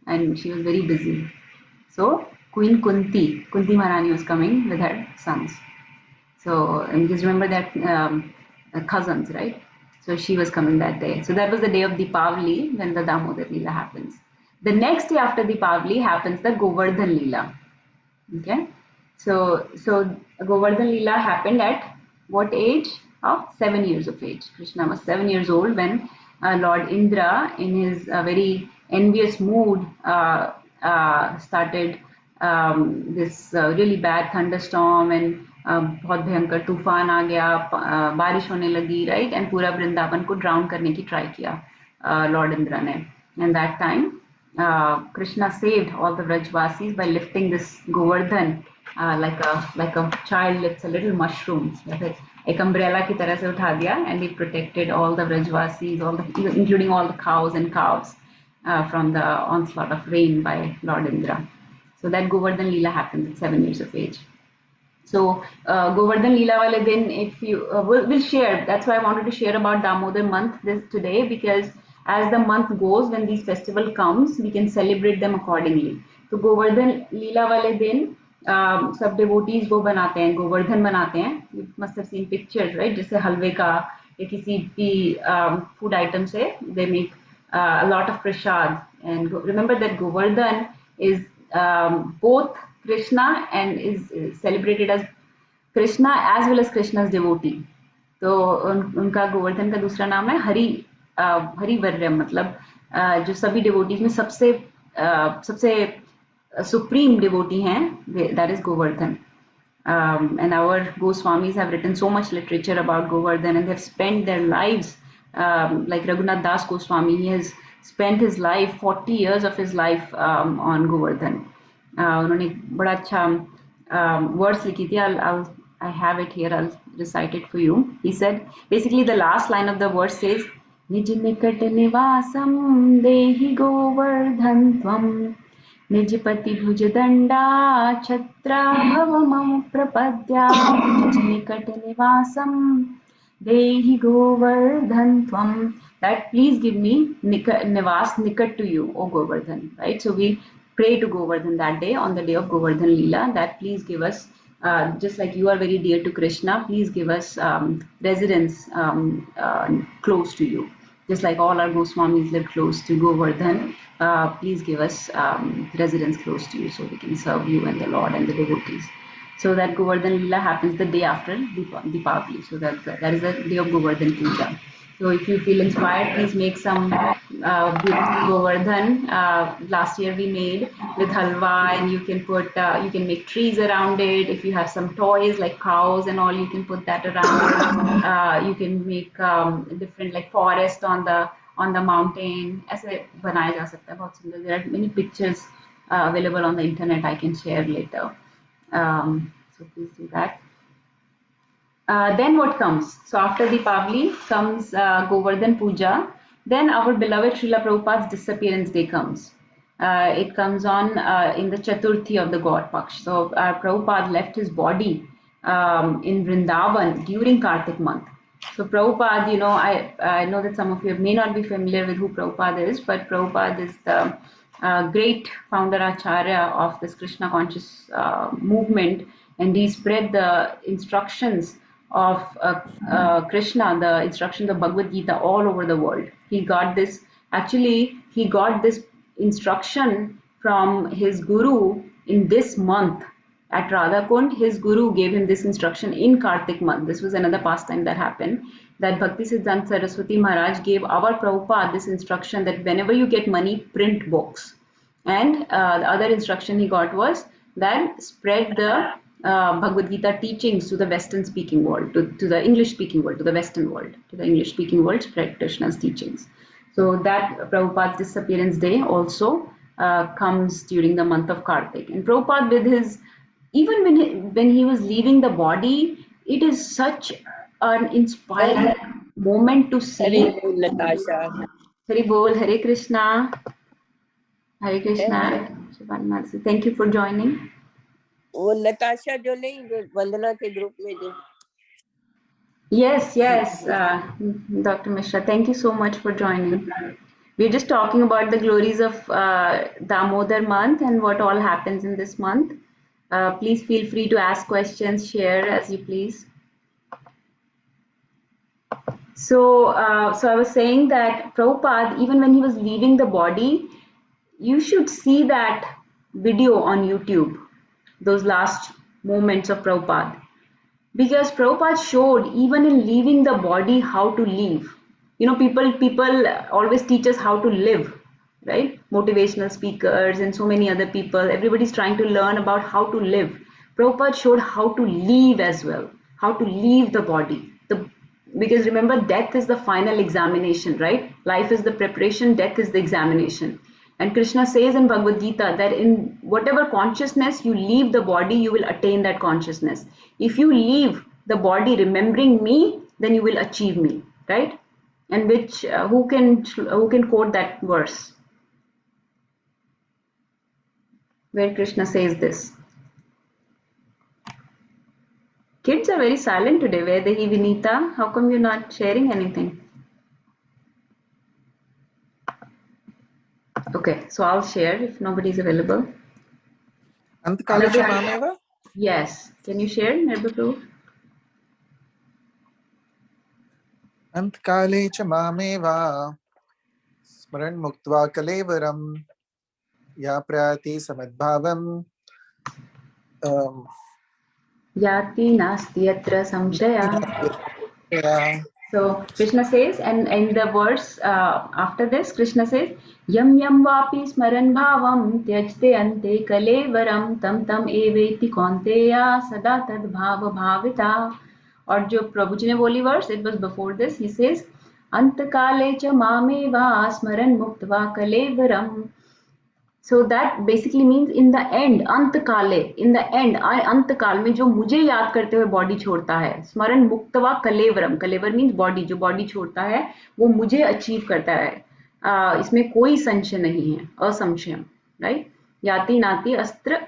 and she was very busy. So Queen Kunti Maharani was coming with her sons. So, and just remember that cousins, right? So she was coming that day. So that was the day of Deepavali when the Damodar Leela happens. The next day after Deepavali happens the Govardhan Leela. Okay. So Govardhan Leela happened at what age? Of 7 years of age. Krishna was 7 years old when Lord Indra, in his very envious mood, started this really bad thunderstorm, and बहुत भयंकर तूफान आ गया, बारिश होने लगी, right? And पूरा वृंदावन को drown करने की try किया Lord Indra ने. And that time Krishna saved all the Vrajvasis by lifting this Govardhan like a child lifts a little mushroom. एक umbrella की तरह से उठा दिया, and he protected all the Vrajvasis, including all the cows and calves from the onslaught of rain by Lord Indra. So that Govardhan Leela happens at 7 years of age. So Govardhan Leela wale din, if you we'll share. That's why I wanted to share about Damodar month today, because as the month goes, when these festival comes, we can celebrate them accordingly. So Govardhan Leela wale din सब devotees वो बनाते हैं, गोवर्धन बनाते हैं. You must have seen pictures, right? जैसे हलवे का या किसी भी food item से they make a lot of prasad. And remember that Govardhan is both Krishna and is celebrated as Krishna as well as Krishna's devotee. तो उनका गोवर्धन का दूसरा नाम है हरिवर्य, मतलब जो सभी डिवोटीज में सबसे supreme devotee हैं, that is Govardhan. And our Goswamis have written so much literature about Govardhan, and they've spent their lives, like Raghunath Das Goswami, he has spent his life, 40 years of his life on Govardhan. उन्होंने बड़ा अच्छा words लिखी थी. I have it here, I'll recite it for you. He said, basically the last line of the verse says, निज निकट निवासम देहि गोवर्धन त्वम निजपति भुजदंडा छत्रा भव मम प्रपद्या निज निकट निवासम देहि गोवर्धन त्वम. That please give me nivas nikat to you, O Govardhan, right? So we pray to Govardhan that day, on the day of Govardhan Leela, that please give us, just like you are very dear to Krishna, please give us residence close to you. Just like all our Goswamis live close to Govardhan, please give us residence close to you so we can serve you and the Lord and the devotees. So that Govardhan Leela happens the day after Deepavali. So that is the day of Govardhan Puja. So if you feel inspired, please make some beautiful Govardhan. Last year we made with halwa, and you can put, you can make trees around it. If you have some toys like cows and all, you can put that around. You can make different like forest on the mountain. ऐसे बनाया जा सकता है बहुत सुंदर. There are many pictures available on the internet. I can share later. So please do that. Then what comes? So after Deepavali comes Govardhan Puja. Then our beloved Srila Prabhupada's disappearance day comes. It comes on in the Chaturthi of the God Paksh. So Prabhupada left his body in Vrindavan during Kartik month. So Prabhupada, I know that some of you may not be familiar with who Prabhupada is, but Prabhupada is the great founder Acharya of this Krishna conscious movement, and he spread the instructions of Krishna, the instructions of Bhagavad Gita all over the world. He got this instruction from his guru in this month at Radha Kund. His guru gave him this instruction in Kartik month. This was another pastime that happened, that Bhakti Siddhanta Saraswati Maharaj gave our Prabhupada this instruction that whenever you get money, print books. And the other instruction he got was that spread the Bhagavad Gita teachings to the Western speaking world, to the English speaking world, to the Western world, to the English speaking world, spread Krishna's teachings. So that Prabhupada's disappearance day also comes during the month of Kartik. And Prabhupada, with his, even when he was leaving the body, it is such an inspiring moment to see. Hari Bol, Natasha. Hari Bol, Hare Krishna. Hare Krishna. Thank you for joining. वो नताशा जो नहीं, जो वंदना के group में जो. Yes, Dr. Mishra, thank you so much for joining. We're just talking about the glories of Damodar month and what all happens in this month. Please feel free to ask questions, share as you please. So I was saying that Prabhupada, even when he was leaving the body, you should see that video on YouTube, those last moments of Prabhupada. Because Prabhupada showed, even in leaving the body, how to live. People always teach us how to live, right? Motivational speakers and so many other people, everybody's trying to learn about how to live. Prabhupada showed how to leave as well, how to leave the body. Because remember, death is the final examination, right? Life is the preparation, death is the examination. And Krishna says in Bhagavad Gita that in whatever consciousness you leave the body, you will attain that consciousness. If you leave the body remembering me, then you will achieve me, right? And who can quote that verse where Krishna says this? Kids are very silent today. Vedahi, Vinita, how come you're not sharing anything? Okay, so I'll share if nobody's available. Antakale cha mameva? Yes. Can you share, Nirbaprabhu? Antakale cha mameva smaran muktva kalevaram ya prati samadbhavam Yati nasti yatra samshaya. yeah. So Krishna says, and in the verse after this, Krishna says, Yam yam vapi smaran bhavam tyajte ante kalevaram tam tam eveti kaunteya sada tad bhava bhavita. Or jo Prabhuji ne boli verse, it was before this, he says, Antakale cha mameva smaran muktva kalevaram. So that basically means in the end, अंतकाले, in the end, अंतकाल में जो मुझे याद करते हुए body छोड़ता है, स्मरण मुक्तवा कलेवरम, कलेवर मीन्स बॉडी, जो बॉडी छोड़ता है वो मुझे अचीव करता है, इसमें कोई संशय नहीं है, असंशयम, राइट? याति नाति अस्त्र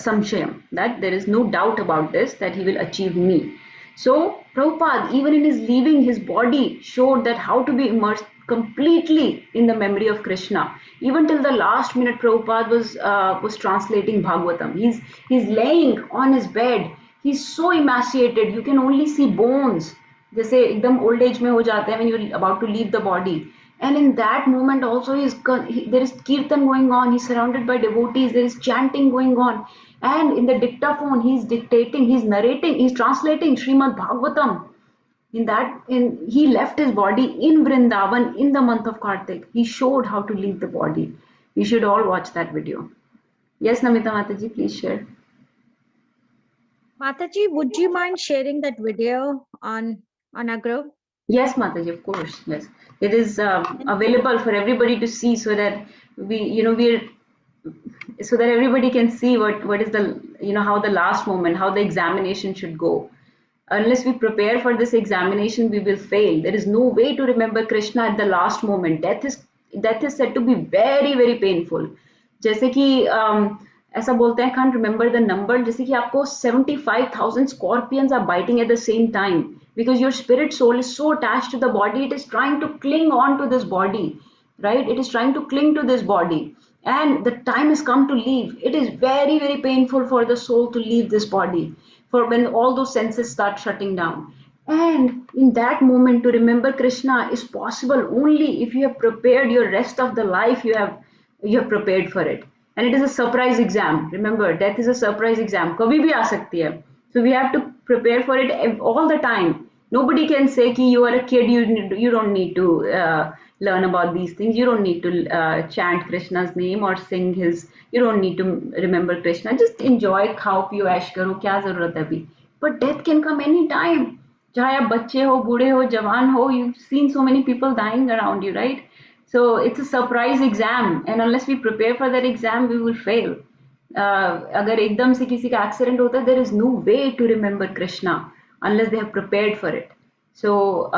संशयम, that there is no doubt about this, that he will achieve me. So Prabhupada, even in his leaving his body, showed that how to be immersed completely in the memory of Krishna. Even till the last minute, Prabhupada was translating Bhagavatam. He's laying on his bed. He's so emaciated. You can only see bones. जैसे एकदम old age में हो जाते हैं when you're about to leave the body. And in that moment also, there is kirtan going on. He's surrounded by devotees. There is chanting going on. And in the dictaphone, he's dictating, he's narrating, he's translating Srimad Bhagavatam. he left his body in Vrindavan in the month of Kartik. He showed how to leave the body. You should all watch that video. Yes, Namita Mataji, please share. Mataji, would you mind sharing that video on our group? Yes, Mataji, of course. Yes, it is available for everybody to see, so that so that everybody can see what is the how the last moment, how the examination should go. Unless we prepare for this examination, we will fail. There is no way to remember Krishna at the last moment. Death is said to be very very painful. जैसे कि ऐसा बोलते हैं, can't remember the number, जैसे कि आपको 75,000 scorpions are biting at the same time, because your spirit soul is so attached to the body, it is trying to cling on to this body, right? It is trying to cling to this body, and the time has come to leave. It is very very painful for the soul to leave this body, for when all those senses start shutting down. And in that moment, to remember Krishna is possible only if you have prepared your rest of the life. You have prepared for it, and it is a surprise exam. Remember, death is a surprise exam. कभी भी आ सकती है. So we have to prepare for it all the time. Nobody can say कि you are a kid, you don't need to learn about these things. You don't need to chant Krishna's name or sing his. You don't need to remember Krishna. Just enjoy, खाओ पियो ऐश करो, क्या जरूरत है अभी. But death can come any time. चाहे आप बच्चे हो, बूढ़े हो, जवान हो. You've seen so many people dying around you, right? So it's a surprise exam, and unless we prepare for that exam, we will fail. अगर एकदम से किसी का accident होता है, there is no way to remember Krishna unless they have prepared for it. So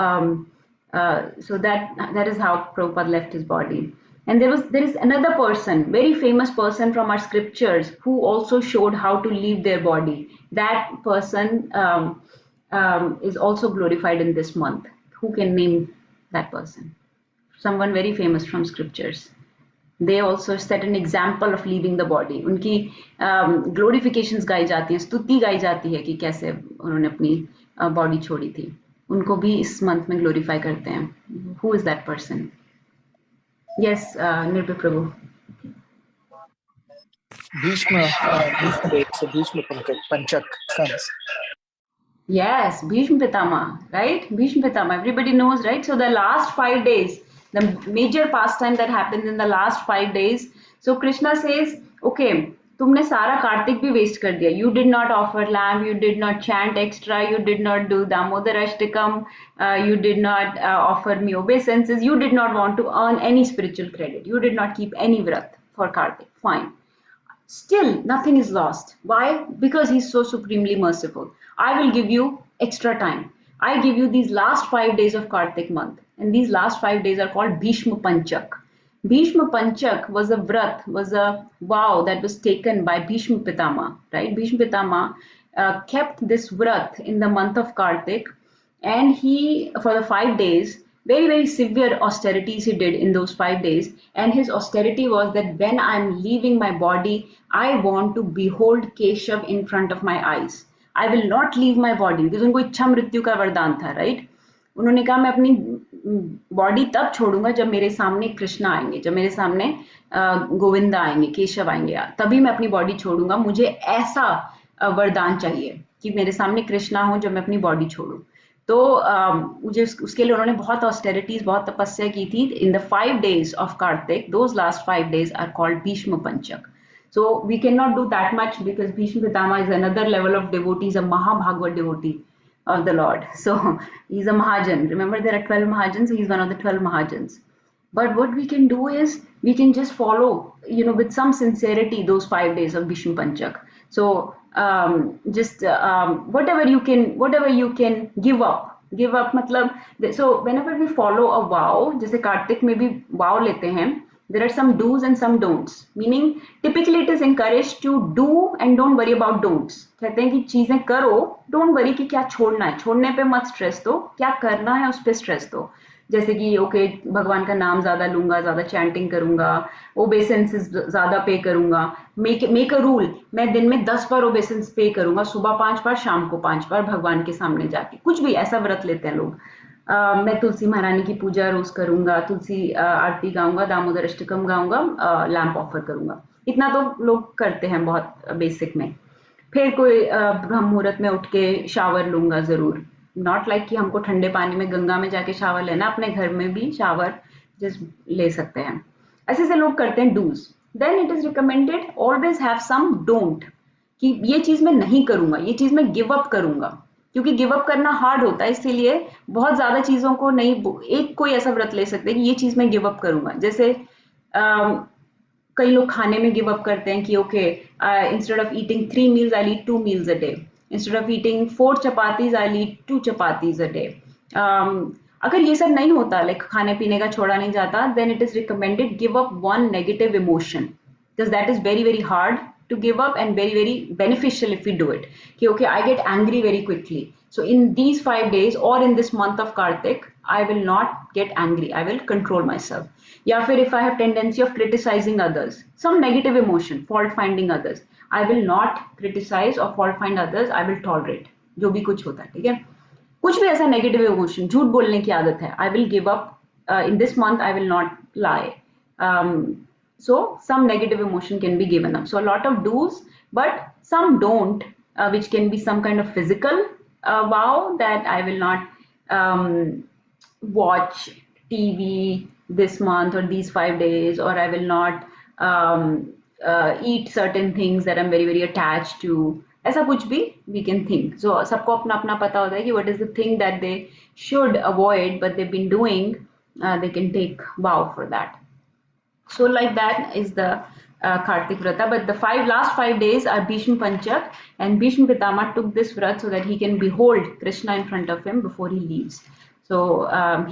that is how Prabhupada left his body. And there is another person, very famous person from our scriptures, who also showed how to leave their body. That person is also glorified in this month. Who can name that person? Someone very famous from scriptures. They also set an example of leaving the body. उनकी glorifications गाई जाती हैं, स्तुति गाई जाती है कि कैसे उन्होंने अपनी body छोड़ी थी. उनको भी इस month में glorify करते हैं. Who is that person? Yes, Nirbhay Prabhu. Bhishma, Bhishma Dev, so Bhishma Panchak comes. Yes, Bhishma Pitama, right? Bhishma Pitama, everybody knows, right? So the last 5 days, the major pastime that happens in the last 5 days. So Krishna says, okay, तुमने सारा कार्तिक भी waste कर दिया. You did not offer lamb, you did not chant extra, you did not do Damodar Ashtakam, you did not offer me obeisances, you did not want to earn any spiritual credit, you did not keep any vrat for Kartik. Fine. Still, nothing is lost. Why? Because he's so supremely merciful. I will give you extra time. I give you these last 5 days of Kartik month. And these last 5 days are called Bhishma Panchak. Bhishma Panchak was a vrat, was a vow that was taken by Bhishma Pitama, right? Bhishma Pitama kept this vrat in the month of Kartik, and he, for the 5 days, very very severe austerities he did in those 5 days. And his austerity was that when I'm leaving my body, I want to behold Keshav in front of my eyes. I will not leave my body, because उनको इच्छा मृत्यु का वरदान था, right? उन्होंने कहा मैं अपनी बॉडी तब छोड़ूंगा जब मेरे सामने कृष्णा आएंगे, जब मेरे सामने गोविंदा आएंगे, केशव आएंगे, तभी मैं अपनी बॉडी छोड़ूंगा. मुझे ऐसा वरदान चाहिए कि मेरे सामने कृष्णा हो जब मैं अपनी बॉडी छोड़ूं. तो मुझे उसके लिए उन्होंने बहुत ऑस्टेरिटीज, बहुत तपस्या की थी. In the 5 days of Kartik, those last 5 days are called Bhishma Panchak. So we cannot do that much because Bhishma Pitama is another level of devotee, is a Mahabhagavad devotee of the Lord. So he's a Mahajan. Remember, there are 12 Mahajans, so he's one of the 12 Mahajans. But what we can do is we can just follow, with some sincerity, those 5 days of Bhishma Panchak. So just whatever you can give up मतलब. So whenever we follow a vow, जैसे कार्तिक में भी vow लेते हैं, there are some do's and some don'ts. Meaning, typically it is encouraged to do and don't worry about don'ts. कहते हैं कि चीजें करो, don't worry कि क्या छोड़ना है. छोड़ने पे मत स्ट्रेस दो, क्या करना है उस पे स्ट्रेस दो. जैसे कि ओके, भगवान का नाम ज्यादा लूंगा, ज्यादा चैंटिंग करूंगा, ओबेसेंसेस ज्यादा पे करूंगा. मेक अ रूल, मैं दिन में 10 बार ओबेसेंस पे करूंगा, सुबह 5 बार, शाम को 5 बार भगवान के सामने जाके. कुछ भी ऐसा व्रत लेते हैं लोग. मैं तुलसी महारानी की पूजा रोज करूंगा, तुलसी आरती गाऊंगा, दामोदर अष्टकम गाऊंगा, लैंप ऑफर करूंगा. इतना तो लोग करते हैं बहुत बेसिक में. फिर कोई ब्रह्म मुहूर्त में उठ के शावर लूंगा जरूर, नॉट लाइक कि हमको ठंडे पानी में गंगा में जाके शावर लेना, अपने घर में भी शावर जस्ट ले सकते हैं। ऐसे ऐसे लोग करते हैं dos. Then it is recommended always have some don't, कि ये चीज मैं नहीं करूंगा, ये चीज मैं गिव अप करूंगा, क्योंकि गिव अप करना हार्ड होता है, इसीलिए बहुत ज्यादा चीजों को नहीं, एक कोई ऐसा व्रत ले सकते हैं कि ये चीज मैं गिव अप करूंगा। जैसे कई लोग खाने में गिव अप करते हैं कि okay, instead of eating 3 meals I eat 2 meals a day, instead of eating 4 chapatis I eat 2 chapatis a day। अगर ये सब नहीं होता, लाइक खाने पीने का छोड़ा नहीं जाता, then it is recommended give up one negative emotion, because that is very very hard to give up and very very beneficial if we do it, okay, I get angry very quickly, so in these 5 days or in this month of Kartik I will not get angry, I will control myself. या फिर if I have tendency of criticizing others, some negative emotion, fault finding others, I will not criticize or fault find others, I will tolerate जो भी कुछ होता है, ठीक है। कुछ भी ऐसा नेगेटिव इमोशन, झूठ बोलने की आदत है, I will give up in this month, I will not lie. So some negative emotion can be given up. So a lot of do's, but some don't, which can be some kind of physical vow that I will not watch TV this month or these 5 days, or I will not eat certain things that I'm very very attached to. ऐसा कुछ भी we can think. So सबको अपना अपना पता होता है कि what is the thing that they should avoid, but they've been doing. They can take vow for that. So like that is the Kartik Vrata. But the last 5 days are Bhishma Panchak, and Bhishma Pitama took this vrat so that he can behold Krishna in front of him before he leaves. So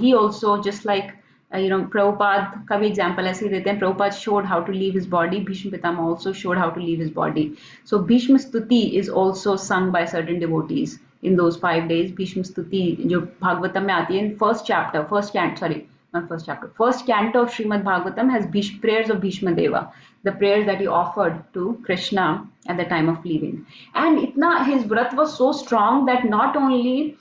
he also, just like Prabhupada का भी example ऐसे ही देते हैं, Prabhupada showed how to leave his body, Bhishma Pitama also showed how to leave his body. So Bhishma Stuti is also sung by certain devotees in those 5 days. Bhishma Stuti जो भागवतम में आती है, in first canto of Srimad Bhagavatam has prayers of Bhishma Deva, the prayers that he offered to Krishna at the time of leaving. And his vrat was so strong that not only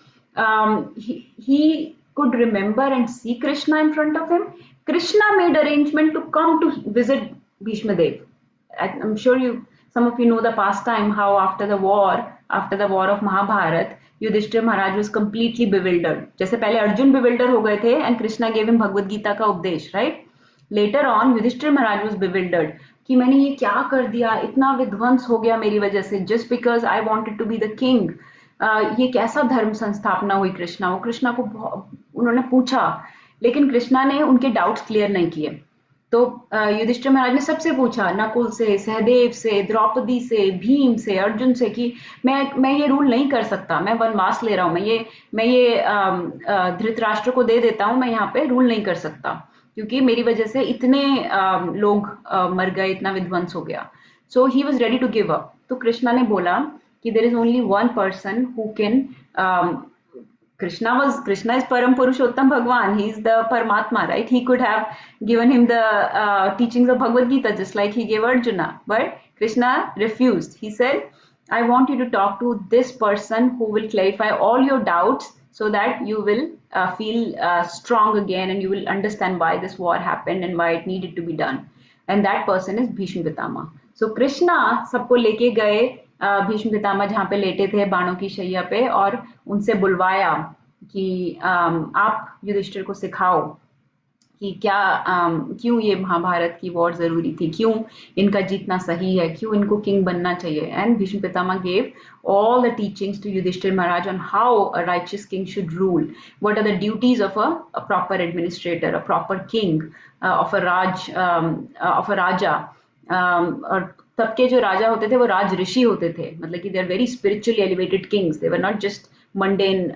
he could remember and see Krishna in front of him, Krishna made arrangement to come to visit Bhishma Dev. I'm sure some of you know the pastime, how after the war of Mahabharat, Yudhishthir Maharaj was completely bewildered. जैसे पहले Arjun bewildered हो गए थे and Krishna gave him Bhagavad Gita का उपदेश, right? Later on, Yudhishthir Maharaj was bewildered कि मैंने ये क्या कर दिया, इतना विध्वंस हो गया मेरी वजह से, just because I wanted to be the king. ये कैसा धर्म संस्थापना हुई कृष्णा? वो कृष्णा को उन्होंने पूछा, लेकिन कृष्णा ने उनके डाउट्स क्लियर नहीं किए। तो युधिष्ठिर महाराज ने सबसे पूछा, नकुल से, सहदेव से, द्रौपदी से, भीम से, अर्जुन से, कि मैं ये रूल नहीं कर सकता, मैं वनवास ले रहा हूँ, मैं ये धृतराष्ट्र को दे देता हूँ, मैं यहाँ पे रूल नहीं कर सकता क्योंकि मेरी वजह से इतने लोग मर गए, इतना विध्वंस हो गया। So he was ready to give up. तो कृष्णा ने बोला कि there is only one person who can, Krishna is Param Purushottam Bhagwan. He is the Paramatma, right? He could have given him the teachings of Bhagavad Gita just like he gave Arjuna. But Krishna refused. He said, I want you to talk to this person who will clarify all your doubts so that you will feel strong again and you will understand why this war happened and why it needed to be done. And that person is Bhishma Pitama. So Krishna सबको लेके गए भीष्म पितामह जहाँ पे लेटे थे बाणों की शैया पे, और उनसे बुलवाया कि आप युधिष्ठिर को सिखाओ कि क्यों ये महाभारत की वॉर जरूरी थी, क्यों इनका जीतना सही है, क्यों इनको किंग बनना चाहिए। And Bhishma Pitamah gave all the teachings to Yudhishthir Maharaj on how a righteous king should rule, what are the duties of a proper administrator, a proper king, of a raja. और तब के जो राजा होते थे वो राज ऋषि होते थे, मतलब कि they are very spiritually elevated kings. They were not just mundane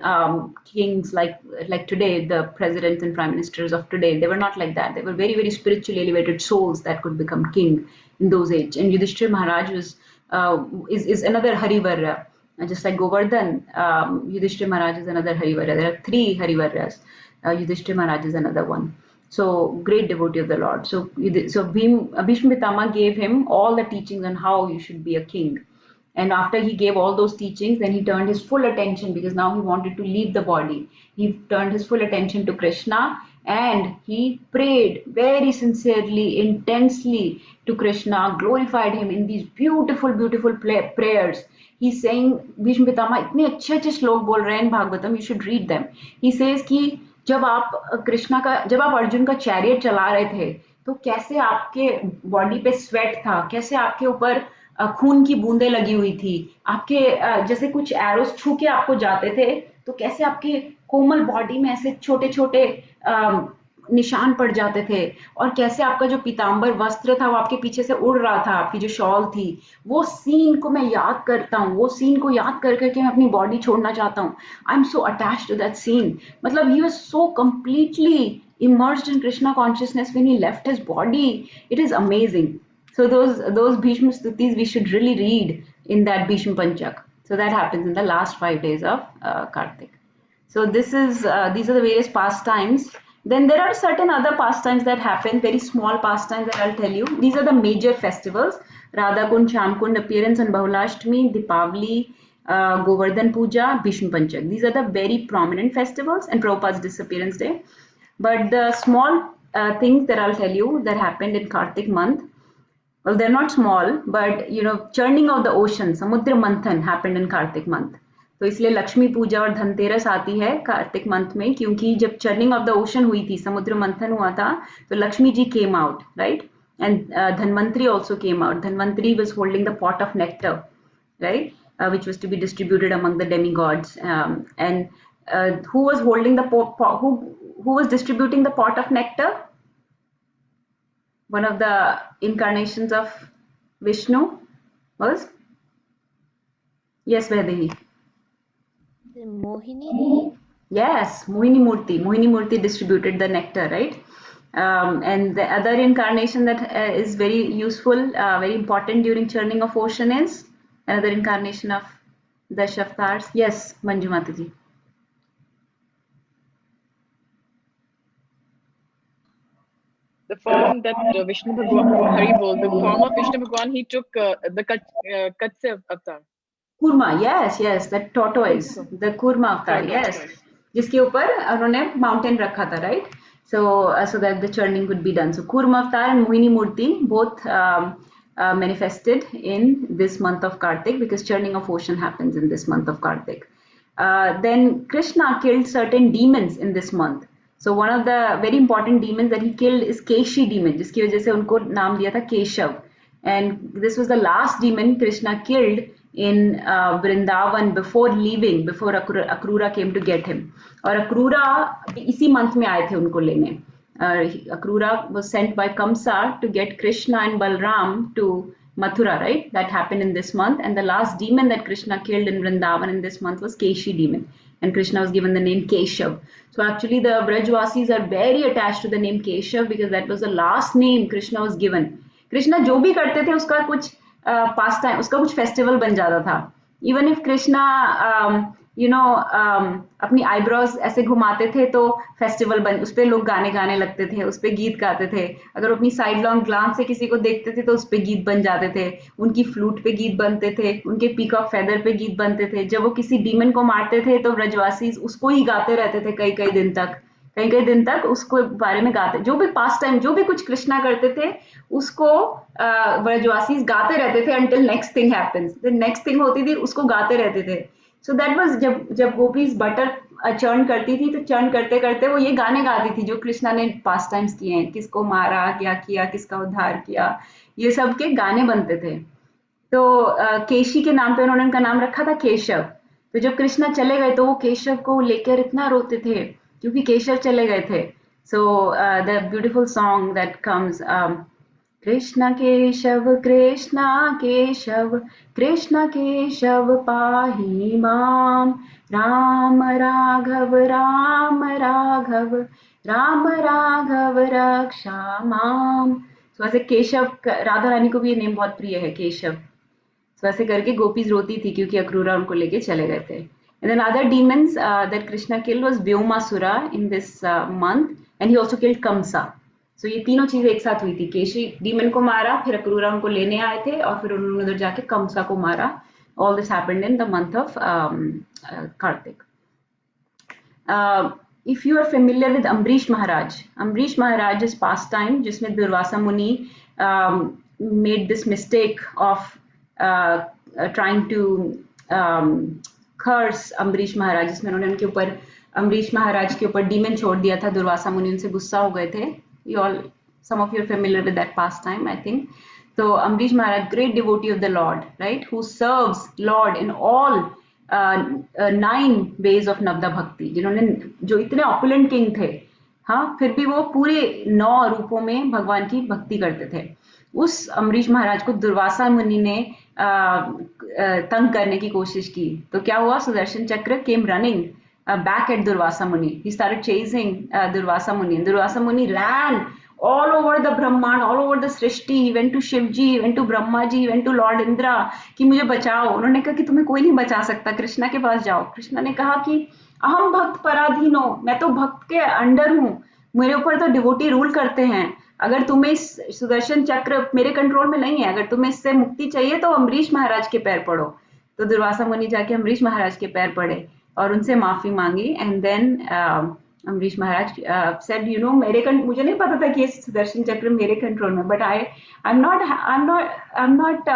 kings like today, the presidents and prime ministers of today. They were not like that. They were very very spiritually elevated souls that could become king in those age. And Yudhishthir Maharaj is another Harivarya, just like Govardhan. Yudhishthir Maharaj is another Harivarya. There are 3 Harivaryas. Yudhishthir Maharaj is another one. So great devotee of the Lord. So Bhishma Pitama gave him all the teachings on how you should be a king. And after he gave all those teachings, then he turned his full attention, because now he wanted to leave the body. He turned his full attention to Krishna and he prayed very sincerely, intensely to Krishna, glorified him in these beautiful, beautiful prayers. he's saying, Bhishma Pitamah इतने अच्छे अच्छे श्लोक बोल रहे हैं Bhagavatam, you should read them. He says कि जब आप अर्जुन का चैरियट चला रहे थे तो कैसे आपके बॉडी पे स्वेट था, कैसे आपके ऊपर खून की बूंदें लगी हुई थी, आपके जैसे कुछ एरोस छू के आपको जाते थे तो कैसे आपके कोमल बॉडी में ऐसे छोटे छोटे निशान पड़ जाते थे, और कैसे आपका जो पीतांबर वस्त्र था वो आपके पीछे से उड़ रहा था, आपकी जो शॉल थी, वो सीन को मैं याद करता हूँ, वो सीन को याद कर करके मैं अपनी बॉडी छोड़ना चाहता हूँ. I am so attached to that scene. मतलब he was so completely immersed in Krishna consciousness when he left his body. It is amazing. So those Bhishma Stutis we should really read in that Bhishma Panchak. So that happens in the last 5 days of Kartik. So these are the various pastimes. Then there are certain other pastimes that happen, very small pastimes that I'll tell you. These are the major festivals: Radha Kund, Sham Kund appearance on Bahulashtami, Dipavali, Govardhan Puja, Bhishma Panchak. These are the very prominent festivals, and Prabhupada's disappearance day. But the small things that I'll tell you that happened in Kartik month, well, they're not small, but churning of the ocean, Samudra Manthan happened in Kartik month. तो इसलिए लक्ष्मी पूजा और धनतेरस आती है Kartik month में, क्योंकि जब churning of the ocean हुई थी, समुद्र मंथन हुआ था, तो Lakshmi ji came out, right, and Dhanvantari also came out. Dhanvantari was holding the pot of nectar, right, which was to be distributed among the demigods, and who was holding the who was distributing the pot of nectar? One of the incarnations of Vishnu was, yes, Vaidehi. Mohini? Yes, Mohini Murti. Mohini Murti distributed the nectar, right? And the other incarnation that is very useful, very important during churning of ocean is another incarnation of the Shaftars. Yes, Manju Mataji. The form that Vishnu Bhagwan, Haribol, the form of Vishnu Bhagwan, he took the Katsya avatar. Kurma, yes, that tortoise, the Kurma avatar, yes, जिसके ऊपर उन्होंने mountain रखा था, right? So that the churning could be done. So Kurma avatar and Mohini Murti both manifested in this month of Kartik, because churning of ocean happens in this month of Kartik. Then Krishna killed certain demons in this month. So one of the very important demons that he killed is Keshi demon, जिसकी वजह से उनको नाम दिया था Keshav. And this was the last demon Krishna killed in Vrindavan before leaving, before Akrura came to get him. और Akrura इसी month में आए थे उनको लेने. Akrura was sent by Kamsa to get Krishna and Balram to Mathura, right? That happened in this month. And the last demon that Krishna killed in Vrindavan in this month was Keshi demon. And Krishna was given the name Keshav. So actually the Brajvasis are very attached to the name Keshav, because that was the last name Krishna was given. Krishna जो भी करते थे उसका कुछ past time, उसका कुछ festival बन जाता था. Even if Krishna अपनी आईब्रोज ऐसे घुमाते थे तो फेस्टिवल उस पे लोग गाने गाने लगते थे, उस पे गीत गाते थे. अगर अपनी साइड लॉन्ग ग्लांस से किसी को देखते थे तो उस पे गीत बन जाते थे, उनकी फ्लूट पे गीत बनते थे, उनके पीकॉक फेदर पे गीत बनते थे. जब वो किसी डीमन को मारते थे तो ब्रजवासी उसको ही गाते रहते थे कई कई दिन तक उसको बारे में गाते. जो भी पास टाइम, जो भी कुछ कृष्णा करते थे उसको ब्रजवासी गाते रहते थे until next thing happens. The next thing होती थी उसको गाते रहते थे. So that was जब गोपीज बटर चर्न करती थी तो चर्न करते करते वो ये गाने गाती थी जो कृष्णा ने पास टाइम्स किए हैं, किसको मारा, क्या किया, किसका उद्धार किया, ये सब के गाने बनते थे. तो केशी के नाम पे उन्होंने उनका नाम रखा था केशव. तो जब कृष्णा चले गए तो वो केशव को लेकर इतना रोते थे क्योंकि केशव चले गए थे. So the beautiful song that comes, Krishna Keshav Krishna Keshav पाहि माम, राम राघव रक्षा माम. सो ऐसे केशव, राधा रानी को भी ये नेम बहुत प्रिय है, केशव. सो ऐसे करके गोपीज रोती थी क्योंकि अक्रूरा उनको लेके चले गए थे. And then other demons that Krishna killed was Vyoma-sura in this month, and he also killed Kamsa. So ये तीनों चीजें एक साथ हुई थी. केशी डीमन को मारा, फिर अक्रूरा उनको लेने आए थे और फिर उन्होंने उधर जाके कंसा को मारा. All this happened in the month of Kartik. If you are familiar with Ambrish Maharaj's pastime, जिसमें दुर्वासा मुनि made this mistake of trying to कर्स अम्बरीश महाराज, जिसमें उन्होंने उनके ऊपर अम्बरीश महाराज के ऊपर डीमन छोड़ दिया था, दुर्वासा मुनि उनसे गुस्सा हो गए थे. You all, some of you are familiar with that pastime, I think. So Ambrish Maharaj, great devotee of the Lord, right, who serves Lord in all 9 ways of Navda Bhakti, जिन्होंने जो इतने opulent king थे, हाँ, फिर भी वो पूरे 9 रूपों में भगवान की भक्ति करते थे. उस अम्बरीश महाराज को दुर्वासा मुनि ने तंग करने की कोशिश की, तो क्या हुआ? Sudarshan Chakra came running back at Durvasa Muni. He started chasing Durvasa Muni. And Durvasa Muni ran all over the Brahman, all over the Srishti. He went to Shivji, he went to Brahma ji, he went to Lord Indra कि मुझे बचाओ. उन्होंने कहा कि तुम्हें कोई नहीं बचा सकता, कृष्णा के पास जाओ. कृष्णा ने कहा कि अहम भक्त पराधीन हो, मैं तो भक्त के अंडर हूँ, मेरे ऊपर तो डिवोटी रूल करते हैं. अगर तुम्हें सुदर्शन चक्र मेरे कंट्रोल में नहीं है, अगर तुम्हें इससे मुक्ति चाहिए तो अम्बरीश महाराज के पैर पड़ो. तो दुर्वासा मुनि जाके अम्बरीश महाराज के पैर पड़े और उनसे माफी मांगी. And then Ambarish Maharaj said, you know, मुझे नहीं पता था कि ये सुदर्शन चक्र मेरे कंट्रोल में, but I am not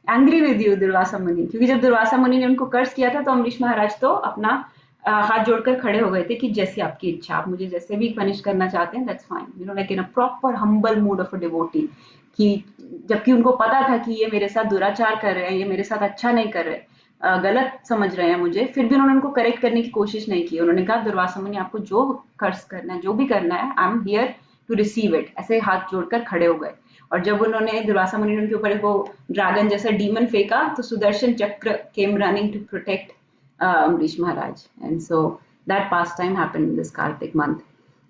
angry with you Durvasa मुनि. क्योंकि जब दुर्वासा मुनि ने उनको कर्ज किया था तो अम्बरीश महाराज तो अपना हाथ जोड़कर खड़े हो गए थे कि जैसे आपकी इच्छा, आप मुझे जैसे भी पनिश करना चाहते हैं, that's fine, you know, like in a proper humble mood of a devotee. कि जबकि उनको पता था कि ये मेरे साथ दुराचार कर रहे हैं, ये मेरे साथ अच्छा नहीं कर रहे, गलत समझ रहे हैं मुझे, फिर भी उन्होंने उनको करेक्ट करने की कोशिश नहीं की. उन्होंने कहा दुर्वासा मुनि आपको जो कर्ज करना है, जो भी करना है, I am here to receive it. ऐसे हाथ जोड़कर खड़े हो गए. और जब उन्होंने दुर्वासा मुनि ने उनके ऊपर वो ड्रैगन जैसा डीमन फेंका तो Sudarshan Chakra came running to protect Ambrish Maharaj. And so that pastime happened in this Kartik month.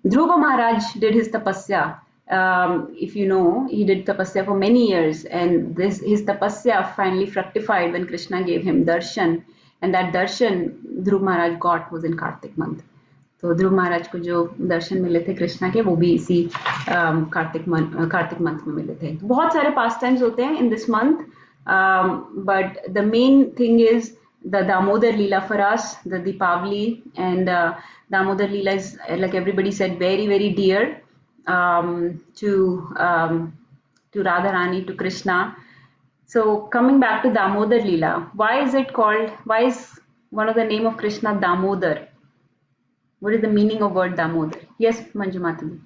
Dhruva Maharaj did his tapasya. If you know, he did tapasya for many years, and his tapasya finally fructified when Krishna gave him darshan, and that darshan Dhruva Maharaj got was in Kartik month. तो ध्रुव महाराज को जो दर्शन मिले थे कृष्णा के, वो भी इसी Kartik month में मिले थे. बहुत सारे पास टाइम्स होते हैं इन this month, but the main thing is the Damodar Leela for us, the Deepavali, and Damodar Leela is, like everybody said, very, very dear to Radharani, to Krishna. So coming back to Damodar Leela, why is one of the name of Krishna Damodar? What is the meaning of word Damodar? Yes, Manju Mataji.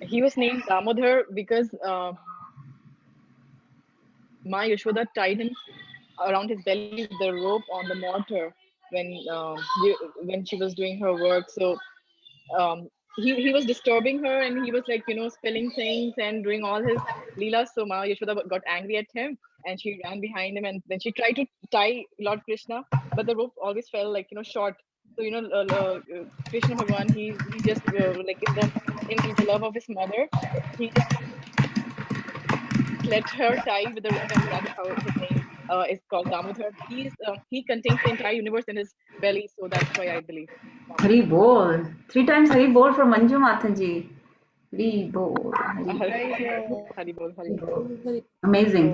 He was named Damodar because Ma Yashoda tied him around his belly with the rope on the mortar when she was doing her work. So he was disturbing her, and he was, like, you know, spilling things and doing all his leelas. So Ma Yashoda got angry at him, and she ran behind him, and then she tried to tie Lord Krishna, but the rope always fell, like, you know, short. So, you know, Krishna Bhagwan, he just like in the love of his mother, he just let her tie with the rope, and that is how his name is called Damodar. He contains the entire universe in his belly, so that's why I believe. Hari Bol. 3 times Hari Bol from Manju Mataji. Hari Bol. Hari Bol, Hari Bol. Amazing.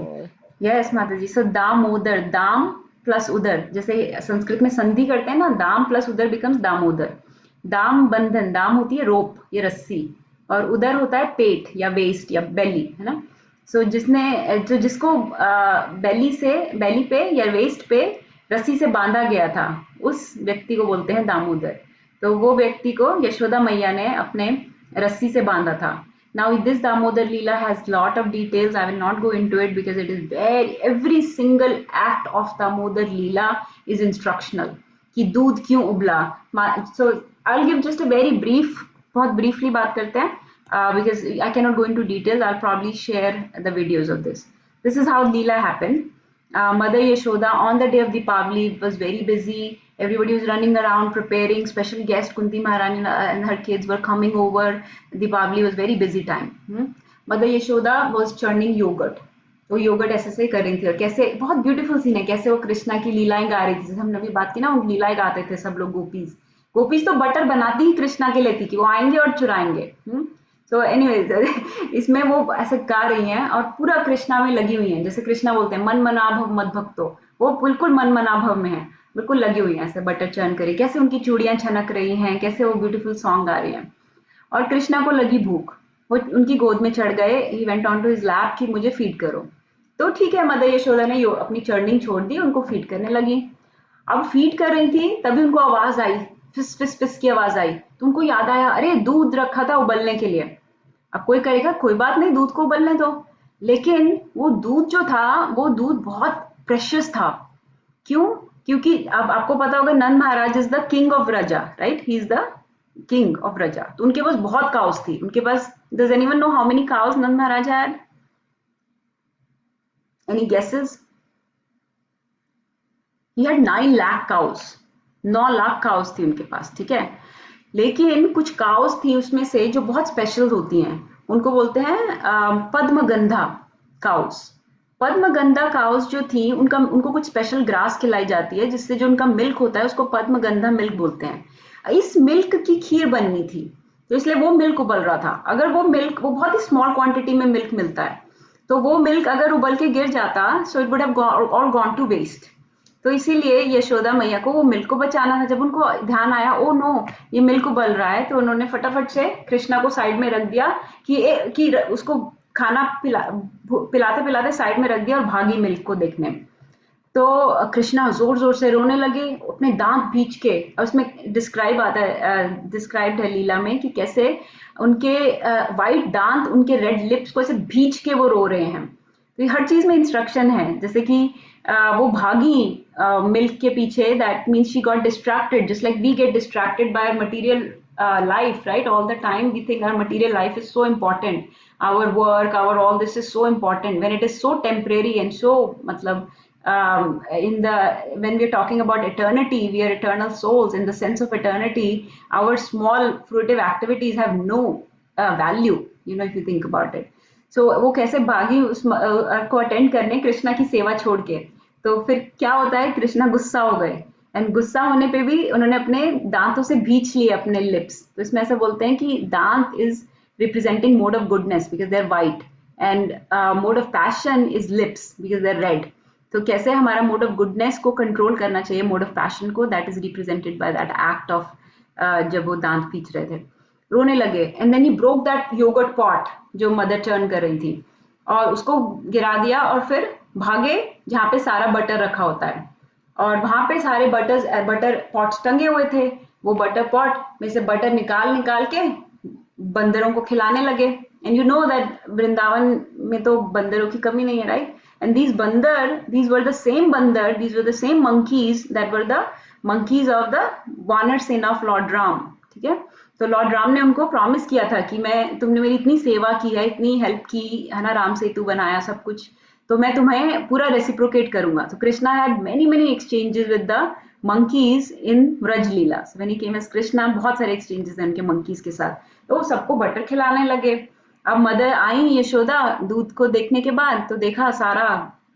Yes, Mataji. So Damodar, Dam plus Udar. जैसे संस्कृत में संधि करते हैं ना, दाम plus उदर becomes Damodar. दाम बंधन, दाम होती है रोप, ये रस्सी, और उदर होता है पेट या वेस्ट या बेली, है ना. सो जिसको बेली पे या वेस्ट पे रस्सी से बांधा गया था, उस व्यक्ति को बोलते हैं दामोदर. तो वो व्यक्ति को यशोदा मैया ने अपने रस्सी से बांधा था. Now this Damodar Leela has lot of details. I will not go into it because it is every single act of Damodar Leela is instructional. कि दूध क्यों उबला. So I'll give just a very brief, बहुत briefly बात करते हैं. Because I cannot go into details. I'll probably share the videos of this. This is how Leela happened. Mother Yashoda on the day of Deepavali was very busy. Everybody was running around preparing. Special guest Kunti Maharani and her kids were coming over. Deepavali was very busy time. Mother Yashoda was churning yogurt. तो yogurt ऐसे कर रही थी, और कैसे बहुत beautiful scene है, कैसे वो कृष्णा की लीलाएं गा रही थी. जैसे हमने अभी बात की ना, वो लीलाएं गाते थे सब लोग. गोपीज तो बटर बनाती ही कृष्णा के लिए थी कि वो आएंगे और चुराएंगे. सो एनीवेज, इसमें वो ऐसे गा रही हैं और पूरा कृष्णा में लगी हुई हैं. जैसे कृष्णा बोलते हैं मन मनाभव मद भक्तो, वो बिल्कुल मन मनाभव में है, बिल्कुल लगी हुई हैं ऐसे बटर चर्न करी. कैसे उनकी चूड़ियां छनक रही हैं, कैसे वो ब्यूटीफुल सॉन्ग गा रही हैं. और कृष्णा को लगी भूख, वो उनकी गोद में चढ़ गए. He went on to his lap कि मुझे फीड करो. तो ठीक है, मदर यशोदा ने अपनी चर्निंग छोड़ दी, उनको फीड करने लगी। अब फीड कर रही थी, तभी उनको आवाज आई, फिस फिस फिस की आवाज आई, तो उनको याद आया, अरे दूध रखा था उबलने के लिए। अब कोई कहेगा कोई बात नहीं, दूध को उबलने दो, लेकिन वो दूध जो था वो दूध बहुत प्रेशियस था। क्यों? क्योंकि अब आपको पता होगा, Nand Maharaj is the king of Raja, right? He is the king of Raja. तो उनके पास बहुत काउस थी, उनके पास, does anyone know how many cows Nand Maharaj had? Any guesses? He had 9 lakh cows, 9 lakh cows थी उनके पास, ठीक है। लेकिन कुछ काउस थी उसमें से जो बहुत स्पेशल होती हैं, उनको बोलते हैं पद्मगंधा काउस। पद्मगंधा काउस जो थी, उनका उनको कुछ स्पेशल ग्रास खिलाई जाती है, जिससे जो उनका मिल्क होता है उसको पद्मगंधा मिल्क बोलते हैं। इस मिल्क की खीर बननी थी, तो इसलिए वो मिल्क उबल रहा था। अगर वो मिल्क, वो बहुत ही स्मॉल क्वांटिटी में मिल्क मिलता है, तो वो मिल्क अगर उबल के गिर जाता, so it would have all gone to waste. तो इसीलिए यशोदा मैया को वो मिल्क को बचाना था। जब उनको ध्यान आया, ओ नो, ये मिल्क उबल रहा है, तो उन्होंने फटाफट से कृष्णा को साइड में रख दिया कि उसको खाना पिलाते पिलाते साइड में रख दिया और भागी मिल्क को देखने। तो कृष्णा जोर जोर से रोने लगे, अपने दांत भींच के। और उसमें डिस्क्राइब आता है, डिस्क्राइब्ड है लीला में, कि कैसे उनके वाइट दांत, उनके रेड लिप्स को ऐसे भींच के वो रो रहे हैं। तो ये हर चीज में इंस्ट्रक्शन है, जैसे कि वो भागी मिल्क के पीछे, that means she got distracted, just like we get distracted by material life, right? All the time we think our material life is so important, our work, our all this is so important, when it is so temporary and so matlab, in the, when we're talking about eternity, we are eternal souls. In the sense of eternity, our small fruitive activities have no value, you know, if you think about it. So वो कैसे भागी उस को attend करने, कृष्णा की सेवा छोड़ के। तो फिर क्या होता है, कृष्णा गुस्सा हो गए, एंड गुस्सा होने पे भी उन्होंने अपने दांतों से भींच लिए अपने लिप्स। तो इसमें ऐसा बोलते हैं कि दांत is representing mode of goodness because they are white, and mode of passion is lips because they are red. तो कैसे हमारा मोड ऑफ गुडनेस को कंट्रोल करना चाहिए, मोड ऑफ पैशन को, that is represented by that act of, जब वो दांत पीच रहे थे, रोने लगे। And then he broke that yogurt pot जो मदर टर्न कर रही थी, और उसको गिरा दिया, और फिर भागे जहाँ पे सारा बटर रखा होता है, और वहां पे सारे बटर पॉट्स टंगे हुए थे। वो बटर पॉट में से बटर निकाल निकाल के बंदरों को खिलाने लगे। And you know that Vrindavan में तो बंदरों की कमी नहीं है, right? And these were the same बंदर, these were the same monkeys that were the monkeys of the वानर सेना ऑफ लॉर्ड राम, ठीक है। तो लॉर्ड राम ने उनको प्रॉमिस किया था कि मैं, तुमने मेरी इतनी सेवा की है, इतनी हेल्प की है ना, राम सेतु बनाया, सब कुछ, तो मैं तुम्हें पूरा रेसिप्रोकेट करूंगा। तो Krishna had many many exchanges with the monkeys in Vraj Leela. When he came as Krishna, बहुत सारे एक्सचेंजेस हैं उनके मंकीज के साथ। तो वो सबको बटर खिलाने लगे। अब मदर आई यशोदा दूध को देखने के बाद, तो देखा सारा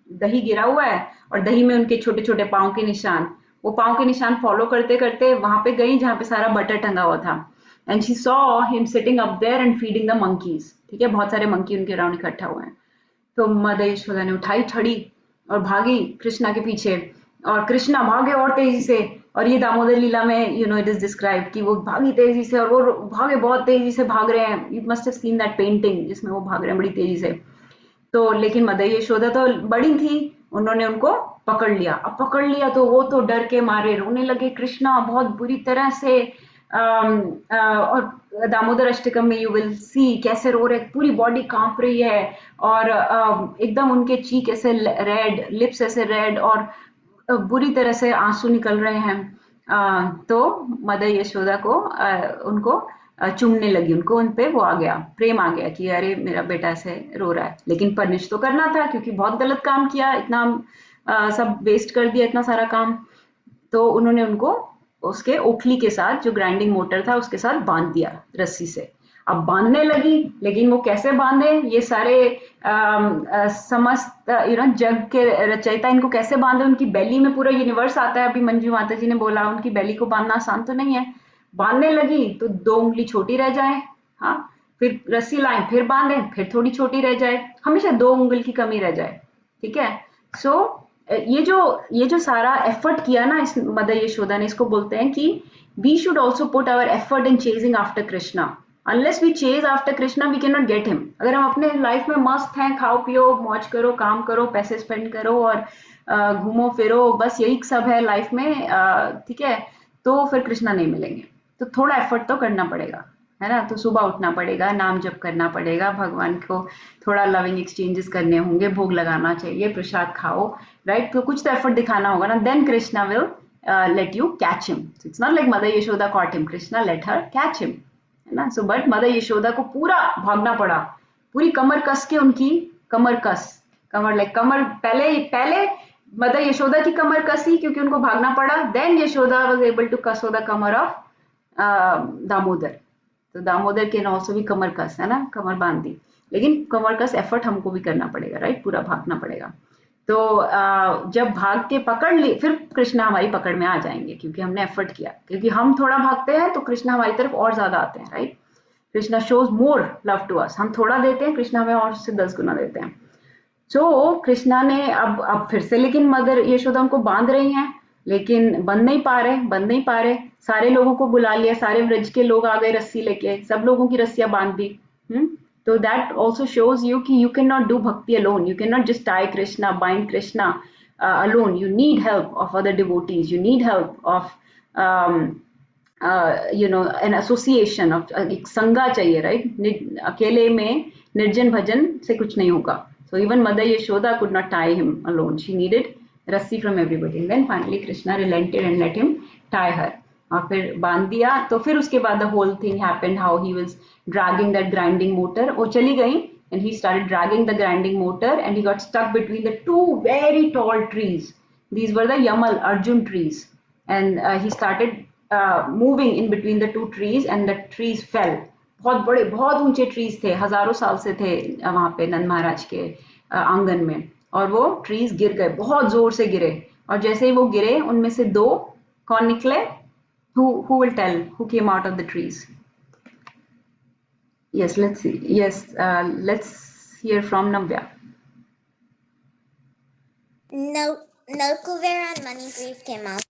दही गिरा हुआ है, और दही में उनके छोटे छोटे पाँव के निशान। वो पाँव के निशान फॉलो करते करते वहां पे गई जहाँ पे सारा बटर टंगा हुआ था, and she saw him sitting up there and feeding the monkeys, ठीक है। बहुत सारे मंकी उनके अराउंड इकट्ठा हुए हैं। तो मदर यशोदा ने उठाई छड़ी और भागी कृष्णा के पीछे, और कृष्णा भागे और तेजी से। और ये दामोदर लीला में, you know, it is describe कि वो भागी तेजी से, और वो भागे, बहुत तेजी से भाग रहे हैं। You must have seen that painting जिसमें वो भाग रहे हैं बड़ी तेजी से। तो लेकिन मदर यशोदा तो बड़ी थी, उन्होंने उनको पकड़ लिया। अब पकड़ लिया तो वो तो डर के मारे रोने लगे कृष्णा बहुत बुरी तरह से। और दामोदर अष्टकम में यू विल सी कैसे रो रहे, पूरी बॉडी कांप रही है, और एकदम उनके चीक ऐसे रेड, लिप्स ऐसे रेड, और बुरी तरह से आंसू निकल रहे हैं। तो मदर यशोदा को उनको चूमने लगी, उनको उन पे वो आ गया, प्रेम आ गया कि अरे मेरा बेटा ऐसे रो रहा है। लेकिन पनिश तो करना था क्योंकि बहुत गलत काम किया, इतना सब वेस्ट कर दिया, इतना सारा काम। तो उन्होंने उनको उसके ओखली के साथ, जो ग्राइंडिंग मोटर था उसके साथ बांध दिया रस्सी से। अब बांधने लगी, लेकिन वो कैसे बांधे, ये सारे समस्त जग के रचयिता इनको कैसे बांधे, उनकी बेली में पूरा यूनिवर्स आता है। अभी मंजू माता जी ने बोला उनकी बेली को बांधना आसान तो नहीं है। बांधने लगी तो 2 उंगली छोटी रह जाए, हाँ, फिर रस्सी लाएं, फिर बांधे, फिर थोड़ी छोटी रह जाए, हमेशा 2 उंगली की कमी रह जाए, ठीक है। सो ये जो सारा एफर्ट किया ना इस मदर यशोदा ने, इसको बोलते हैं कि we should also put our effort in chasing after Krishna. unless we chase after Krishna we cannot get him. अगर हम अपने लाइफ में मस्त हैं, खाओ पियो मौज करो काम करो पैसे स्पेंड करो और घूमो फिरो बस यही सब है लाइफ में, ठीक है, तो फिर कृष्णा नहीं मिलेंगे. तो थोड़ा एफर्ट तो करना पड़ेगा, है ना. तो सुबह उठना पड़ेगा, नाम जप करना पड़ेगा, भगवान को थोड़ा लविंग एक्सचेंजेस करने होंगे, भोग लगाना चाहिए, प्रसाद खाओ, राइट. तो कुछ तो एफर्ट दिखाना होगा ना. Then Krishna will let you catch him. So it's not like Mother Yashoda caught him. Krishna let her catch him. है ना. So but Mother Yashoda को पूरा भागना पड़ा, पूरी कमर कस के उनकी कमर कस, कमर लाइक कमर पहले पहले Mother Yashoda की कमर कसी क्योंकि उनको भागना पड़ा. Then Yashoda was able to cuss the Qamar of Damodar. तो दामोदर कैन ऑल्सो भी कमर कस, है ना, कमर बांध दी. लेकिन कमर कस एफर्ट हमको भी करना पड़ेगा, राइट, पूरा भागना पड़ेगा. तो जब भाग के पकड़ ली फिर कृष्णा हमारी पकड़ में आ जाएंगे क्योंकि हमने एफर्ट किया. क्योंकि हम थोड़ा भागते हैं तो कृष्णा हमारी तरफ और ज्यादा आते हैं, right. Krishna shows more love to us. हम थोड़ा देते हैं, कृष्णा हमें और से 10 गुना देते हैं. सो कृष्णा ने अब फिर से, लेकिन मदर यशोदा उनको बांध रही हैं, लेकिन बंद नहीं पा रहे. सारे लोगों को बुला लिया, सारे ब्रज के लोग आ गए रस्सी लेके, सब लोगों की रस्सियां बांध दी. So that also shows you कि you cannot do bhakti alone. You cannot just tie Krishna, bind Krishna alone. You need help of other devotees. You need help of an association of एक संगा चाहिए, right? अकेले में निर्जन भजन से कुछ नहीं होगा. So even Mother Yashoda could not tie him alone. She needed रस्सी from everybody. And then finally Krishna relented and let him tie her. और फिर बांध दिया. तो फिर उसके बाद the whole thing happened, how he was dragging that grinding motor. वो चली गई and he started dragging the grinding motor and he got stuck between the two very tall trees. These were the Yamal Arjun trees. And he started moving in between the two trees and the trees fell. बहुत बड़े बहुत ऊंचे trees थे, हजारों साल से थे वहां पे नंद महाराज के आंगन में, और वो ट्रीज गिर गए, बहुत जोर से गिरे. और जैसे ही वो गिरे उनमें से 2 कौन निकले? Who will tell who came out of the trees? Yes, let's see. Yes, let's hear from Navya. Nalkuvera and Manigriv came out.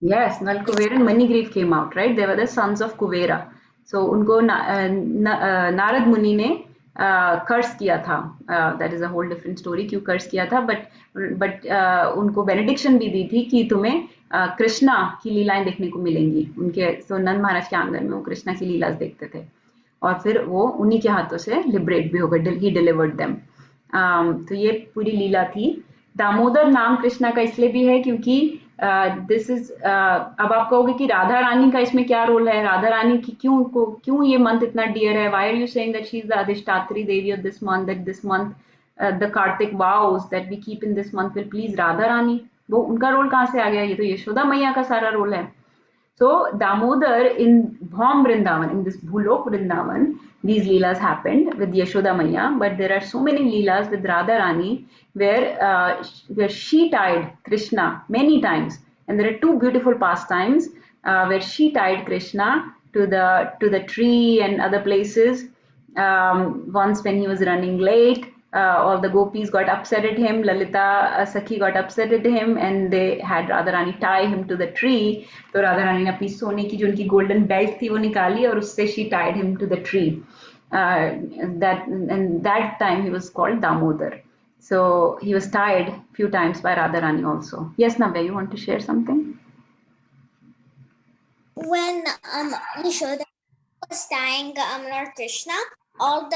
Yes, Nalkuvera and Manigriv came out, right? They were the sons of Kuvera. So उनको नारद मुनि ने कर्स किया था. That is a whole different story क्यों कर्स किया था, but उनको benediction भी दी थी कि तुम्हें कृष्णा की लीलाएं देखने को मिलेंगी उनके. तो नंद महाराज के आंगन में वो कृष्णा की लीला देखते थे और फिर वो उन्हीं के हाथों से लिबरेट भी हो गए. ही डिलीवर्ड देम. तो ये पूरी लीला थी. दामोदर नाम कृष्णा का इसलिए भी है क्योंकि दिस इज, अब आप कहोगे कि राधा रानी का इसमें क्या रोल है, राधा रानी की क्यों ये मंथ इतना डियर है, why are you saying that she is the Adhishthatri Devi of this month, that this month the Kartik vows that we keep in this month will please Radha Rani. वो उनका रोल कहाँ से आ गया? ये तो यशोदा मैया का सारा रोल है. So Damodar in Bhaum Vrindavan, in this Bhulok Vrindavan, these leelas happened with Yashoda Maiya, but there are so many leelas with Radha Rani where she tied Krishna many times, and there are 2 beautiful pastimes where she tied Krishna to the tree and other places. Once when he was running late, all the gopis got upset at him. Lalita Sakhi got upset at him, and they had Radharani tie him to the tree. तो Radharani ने अपनी सोने की जो उनकी golden belt थी वो निकाली और उससे she tied him to the tree. That time he was called Damodar. So he was tied few times by Radharani also. Yes, Navya, you want to share something? When Yashoda was tying Lord Krishna, all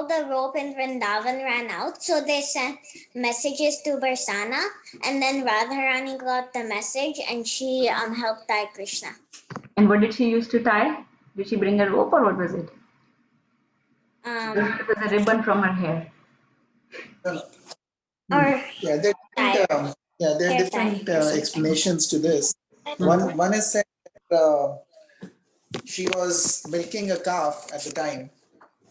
the rope in Vrindavan ran out, so they sent messages to Barsana, and then Radharani got the message and she helped tie Krishna. And what did she use to tie? Did she bring a rope or what was it? It was a ribbon from her hair. Or Yeah, there are different explanations to this. One is said that she was milking a calf at the time,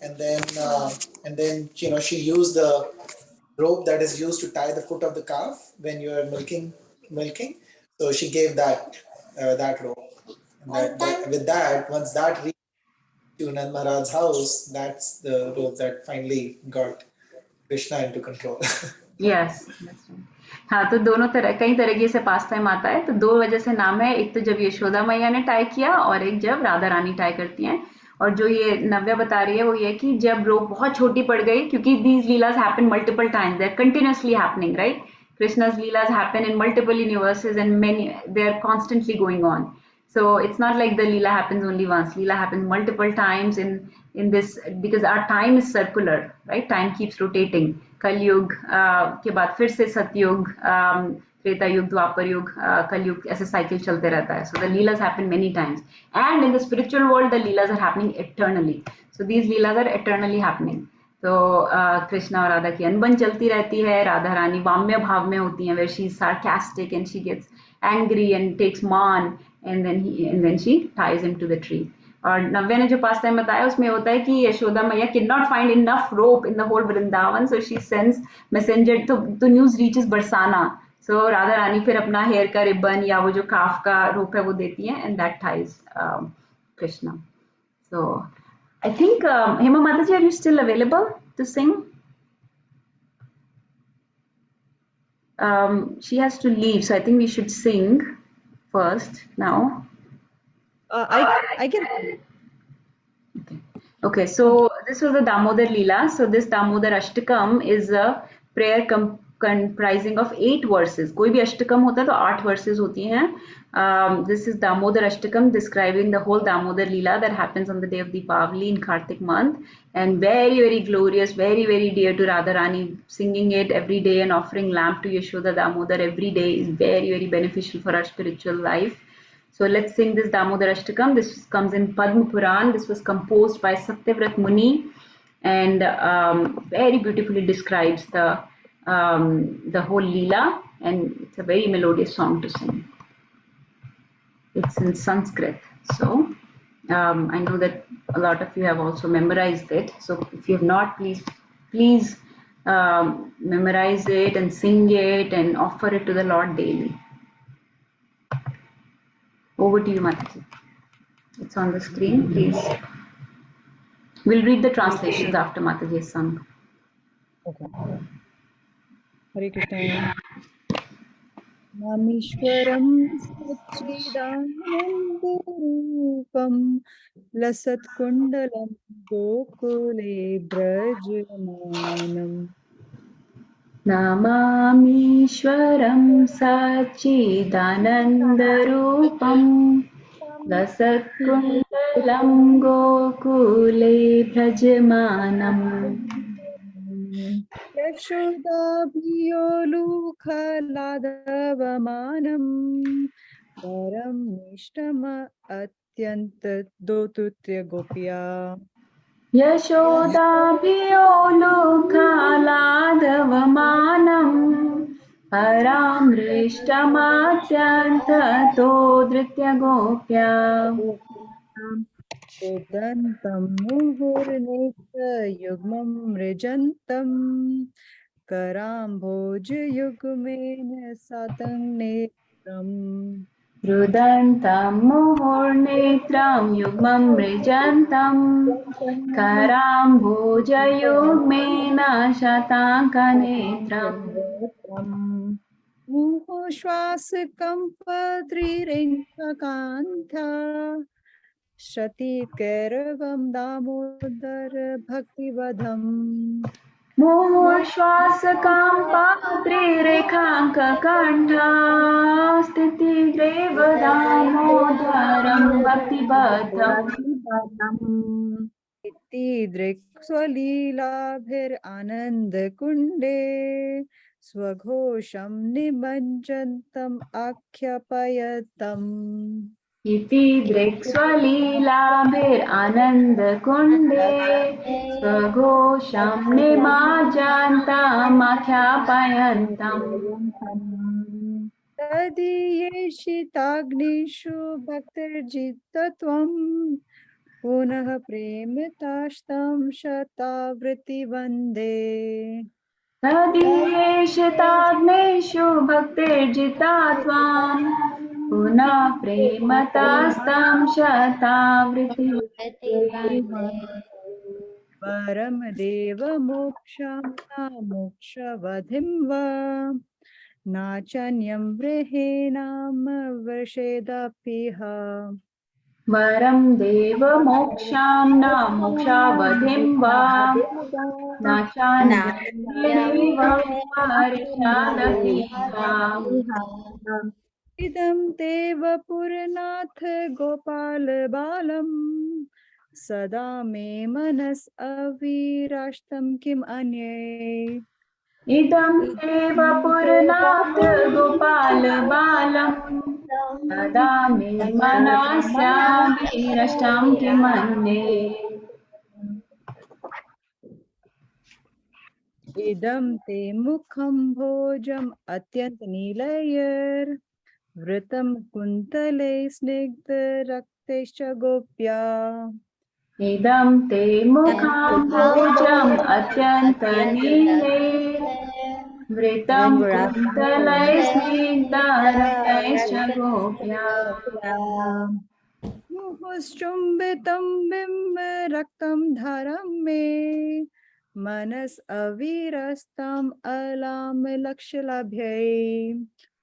and then she used the rope that is used to tie the foot of the calf when you are milking. So she gave that rope. And with that, once that reached to Nand Maharaj's house, that's the rope that finally got Krishna into control. Yes, that's right. हाँ, तो दोनों तरह कई तरीके से पास time आता है. तो 2 वजह से नाम है, एक तो जब यशोदा मैया ने टाई किया और एक जब राधा रानी टाई करती हैं. और जो ये नव्या बता रही है वो ये कि जब रोप बहुत छोटी पड़ गई, क्योंकि these leelas happen multiple times, they're continuously happening, right? Krishna's leelas happen in multiple universes and many, they're constantly going on. So it's not like the leela happens only once. Leela happens multiple times in this, because our time is circular, right? Time keeps rotating. Kal Yug के बाद फिर से सतयुग, त्रेता युग, द्वापर युग, कलयुग, ऐसे cycle चलते रहता है. So the leelas happen many times, and in the spiritual world the leelas are happening eternally. So these leelas are eternally happening. तो कृष्णा और राधा की अनबन चलती रहती है. राधा रानी वाम्य भाव में होती हैं, where she is sarcastic and she gets angry and takes मान, and then she ties him to the tree. और नव्या ने जो पास टाइम बताया उसमें होता है कि Yashoda Maiya can not find enough rope in the whole Vrindavan, so she sends messenger, तो news reaches Barsana. So Radha Rani फिर अपना हेयर का रिबन या वो जो काफ का रोप है वो देती है, and that ties Krishna. So I think Hema Mataji, are you still available to sing? She has to leave, so I think we should sing first now. I can. Okay, so this was the Damodar Leela. So this Damodar Ashtakam is a prayer comprising of 8 verses. कोई भी अष्टकम होता है तो 8 verses होती हैं. This is Damodar Ashtakam describing the whole Damodar Leela that happens on the day of Deepavali in Kartik month, and very very glorious, very very dear to Radharani. Singing it every day and offering lamp to Yashoda Damodar every day is very very beneficial for our spiritual life. So let's sing this Damodar Ashtakam. This comes in Padma Puran. This was composed by Satyavrat Muni, and very beautifully describes the whole Leela, and it's a very melodious song to sing. It's in Sanskrit, so I know that a lot of you have also memorized it. So if you have not, please memorize it and sing it and offer it to the Lord daily. Over to you, Mataji. It's on the screen, please. We'll read the translations after Mataji has sung. Okay. Hare Krishna. Namishwaram Sachidanandurupam Lasat Kundalam Gokule Brajamanam. Namamishwaram Sachidanandarupam Lasatkundalam Gokule Brajamanam. Yashodabhiyolukhaladavamanam Param Nishtama Atyanta Dotutya Gopya. Yashodabhiyolukhaladavamanam Paramrishtamatyantato Dritya Gopya. Udantam muhurnekta yugmam rejantam Karambhoj yugmena satang netram. Rudantam muhurnetram yugmam mrijantam Karambhojayugmena shatankanetram. Muhoshvasakampadrirenkakantha Shati Keravam Damodar Bhaktivadham. Muhurshvasakam patrirekhankakantha Stiti Damodaram Bhaktibaddham. Iti Drikswalilabhir Anand Kunde Swaghosham Nimanjantam Akhyapayatam. Iti Drikswalilabhir Anand Kunde Swaghosham Nimajantam Akhyapayantam. Tadiyeshitagnishu bhaktirjittatvam Punah premitashtam shatavriti vande. Tadiyeshatagneshu bhaktirjita tvam Puna prematastam shatavriti. Param deva moksham na mokshavathim va Nachanyam vrehenam varshedapiha. वरं देवमोक्षां न मोक्षावधिं वा नाशान्यदेव परिषादपीह इदं ते वपुरनाथ गोपाल बालम सदा मे मनस अविराष्टं किम अन्ये इदं देव पुरनाथ गोपालबालम् सदा मे मनस्याभिरष्टां किमन्ये इदं ते मुखं भोजम अत्यंत नीलयर वृतं कुन्तले स्निग्ध रक्तैश्च गोप्या इदं ते मुखाम्भोजम् अत्यन्तनीले वृतं कुन्तलैस्निग्धरक्तैश्च गोप्या मुहुश्चुम्बितं बिम्ब रक्तं धरं मे मनस अविरस्ताम् अलामलक्ष्यलभ्यै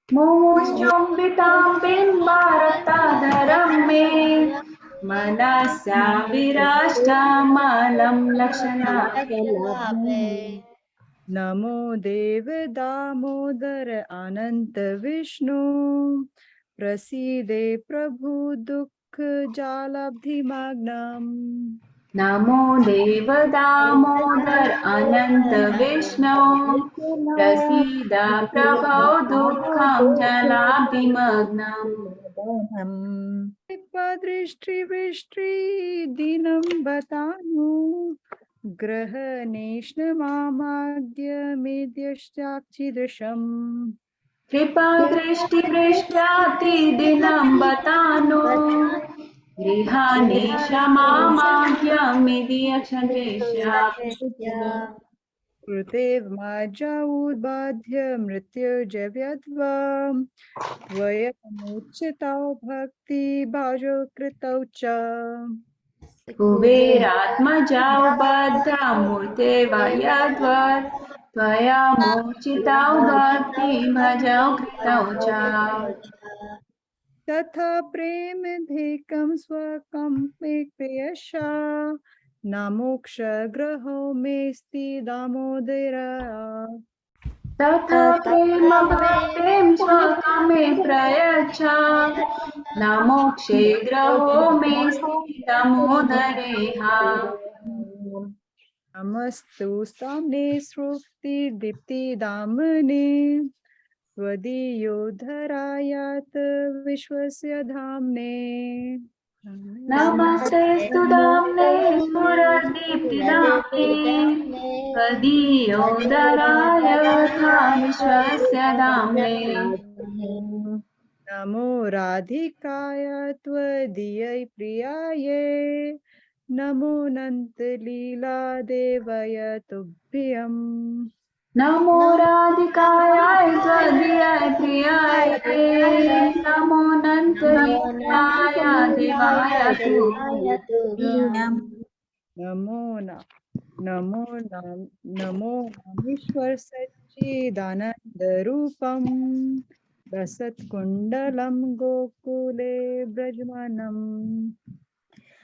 मुमुश्चुम्बितां बिम्बारक्ताधरं मे मनसा विराष्टामलं लक्षणाभ्ये नमो देव दामोदर अनंत विष्णु प्रसीदे प्रभु दुःख जालब्धिमग्नम् नमो देव दामोदर अनंत विष्णु प्रसीद प्रभो दुःखं जलाब्धिमग्नम् दृष्टि दिनं बतानु ग्रहणेष्णमामाद्यमेद्यश्चाक्षिदृशम् कृपा दृष्टिवृष्टातिदिनं बतानो गृहाणि क्षमामाद्यमिति यक्षदेशा कृतेर्माजाउद्बाध्य मृत्युजव्यध्वा त्वयमुच्यतौ भक्ति भाजो कृतौ च कुबेरात्मजाौ बद्धमूर्ते वयद्वत् त्वया मोचितौ भक्ति भजौ कृतौ च तथा प्रेमधिकं स्वकं मे प्रेयसा न मोक्षग्रहो मेस्ति दामोदरा तथा प्रेम भक्तिं स्वकामे प्रयच्छ न मोक्षे ग्रहो मेऽस्ति दामोदरेह नमस्तु साम्ने सृक्ति दीप्ति दामने त्वदीयोद्धरायात विश्वस्य धाम्ने नमस्तेऽस्तु दाम्ने स्फुरदीप्तिदाम्ने त्वदीयोदराय यथा विश्वस्य दाम्ने नमो राधिकाय त्वदीयै प्रियायै नमो नन्तलीला देवय तुभ्यम् नमो राधिकाय त्वदीयाय प्रियाय नमो नन्तलीलाय देवाय तुभ्यम् नमो नमो नामीश्वर सच्चिदानंद रूपम रसत्कुंडलम गोकुले ब्रजमानम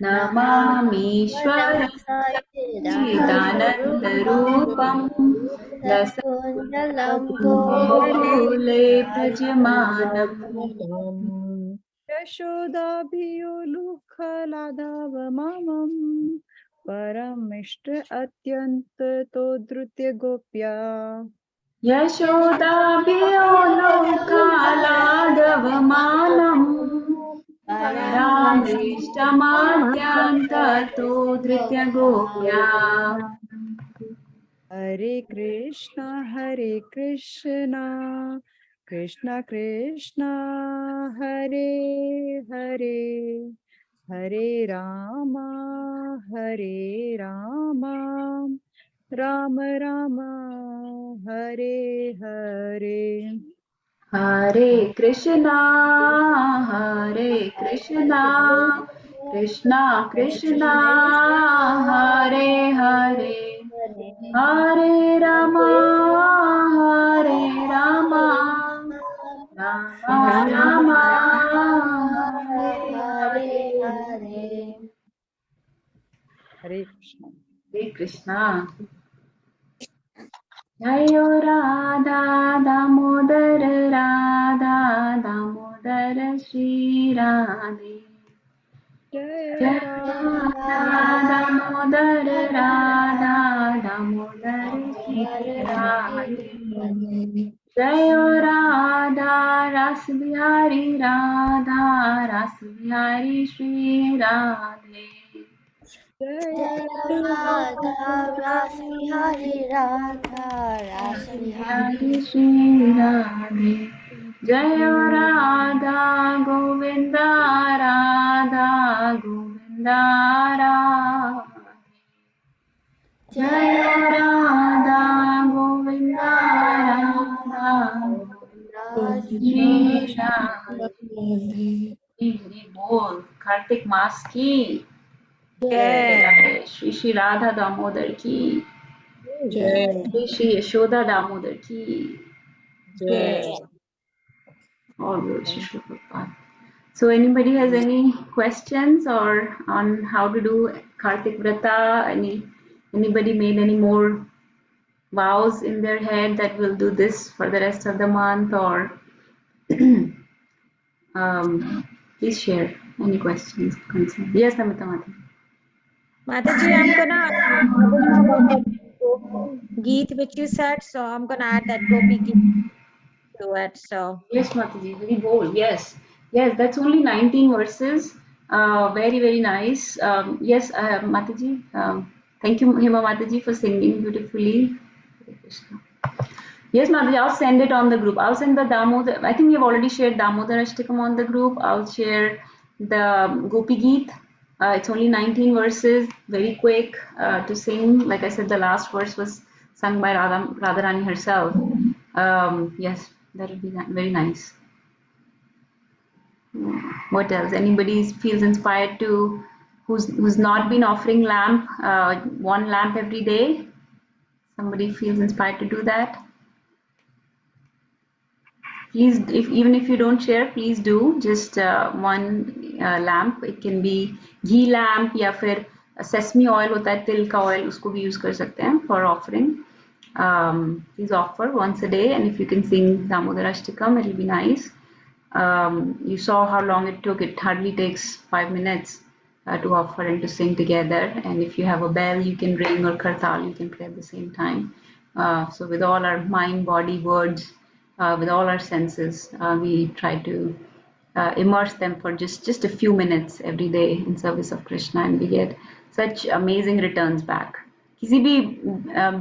नमामीश्वरं सच्चिदानन्दरूपं रसकुले भजमानम् यशोदाभियोलुखलाधव मामम परमिष्ट अत्यंत तो धृत्य गोप्या यशोदाभियोलोकालादवमानम् परामृष्टमाद्यन्ततो धृत्य गोप्या हरे Krishna Krishna Krishna Hare Hare Hare Rama Ram Ram Hare Hare Hare Krishna Krishna Krishna Hare Hare Hare Rama Ram Ram Hare Hare Hare Krishna. Hare Krishna. Jayo Radha Damodar Radha Damodar Shri Radhe. Jai Jayo Radha Damodar Radha Damodar Shri Radhe. Radha. Jayo Radha Ras Bihari Radha Ras Bihari Shri Radhe. Jai Radha Ras Bihari Shri Radhe. Jayo Radha Govinda Radha Govinda Radhe. Jayo Radha Govinda Radha Govinda Shri Radhe. Hri Bol. Kartik Maas की Jai. Shri Shri Radha Damodar की Jai. Shri Shri Yashoda Damodar की Jai. all glory to Thank Shri Prabhupada. So anybody has any questions or on how to do Kartik Vrata? Anybody made any more vows in their head that will do this for the rest of the month, or please share any questions, concerns. Yes, Namita Mati. Mataji, I'm gonna, I don't know about that Gopi Geet which you said, so I'm gonna add that Gopi Geet to it. So Yes, Mataji, very bold. Yes, yes, that's only 19 verses. Very, very nice. Yes, Mataji, thank you, Hema Mataji, for singing beautifully. Hare Krishna. Yes, Mataji, I'll send it on the group. I'll send the Damodar. I think we have already shared Damodar Ashtakam on the group. I'll share the Gopi Geet. It's only 19 verses, very quick to sing. Like I said, the last verse was sung by Radharani herself. Yes, that would be very nice. What else? Anybody feels inspired to, who's not been offering lamp, one lamp every day? Somebody feels inspired to do that? Please, even if you don't share, please do just one lamp. It can be ghee lamp या फिर sesame oil होता है तिल का oil, उसको भी use कर सकते हैं for offering. Please offer once a day, and if you can sing Damodar Ashtakam, it'll be nice. You saw how long it took. It hardly takes 5 minutes to offer and to sing together. And if you have a bell, you can ring, or kartal, you can play at the same time. So with all our mind, body, words, with all our senses, we try to immerse them for just a few minutes every day in service of Krishna, and we get such amazing returns back. किसी भी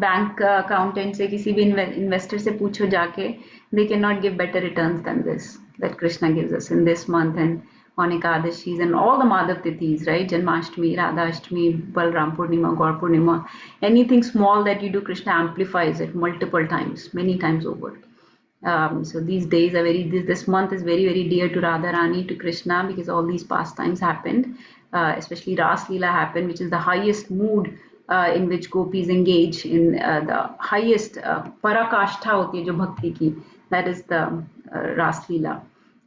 bank accountant से, किसी भी investor से पूछो जाके, they cannot give better returns than this that Krishna gives us in this month and on Ekadashis and all the Madhav Tithis, right? Janmashtami, Radhashtami, Balram Purnima, Gaur Purnima. Anything small that you do, Krishna amplifies it multiple times, many times over. So these days are this month is very, very dear to Radharani, to Krishna, because all these pastimes happened, especially Ras Leela happened, which is the highest mood in which gopis engage in the highest parakashtha hoti hai jo bhakti ki, that is the Ras Leela.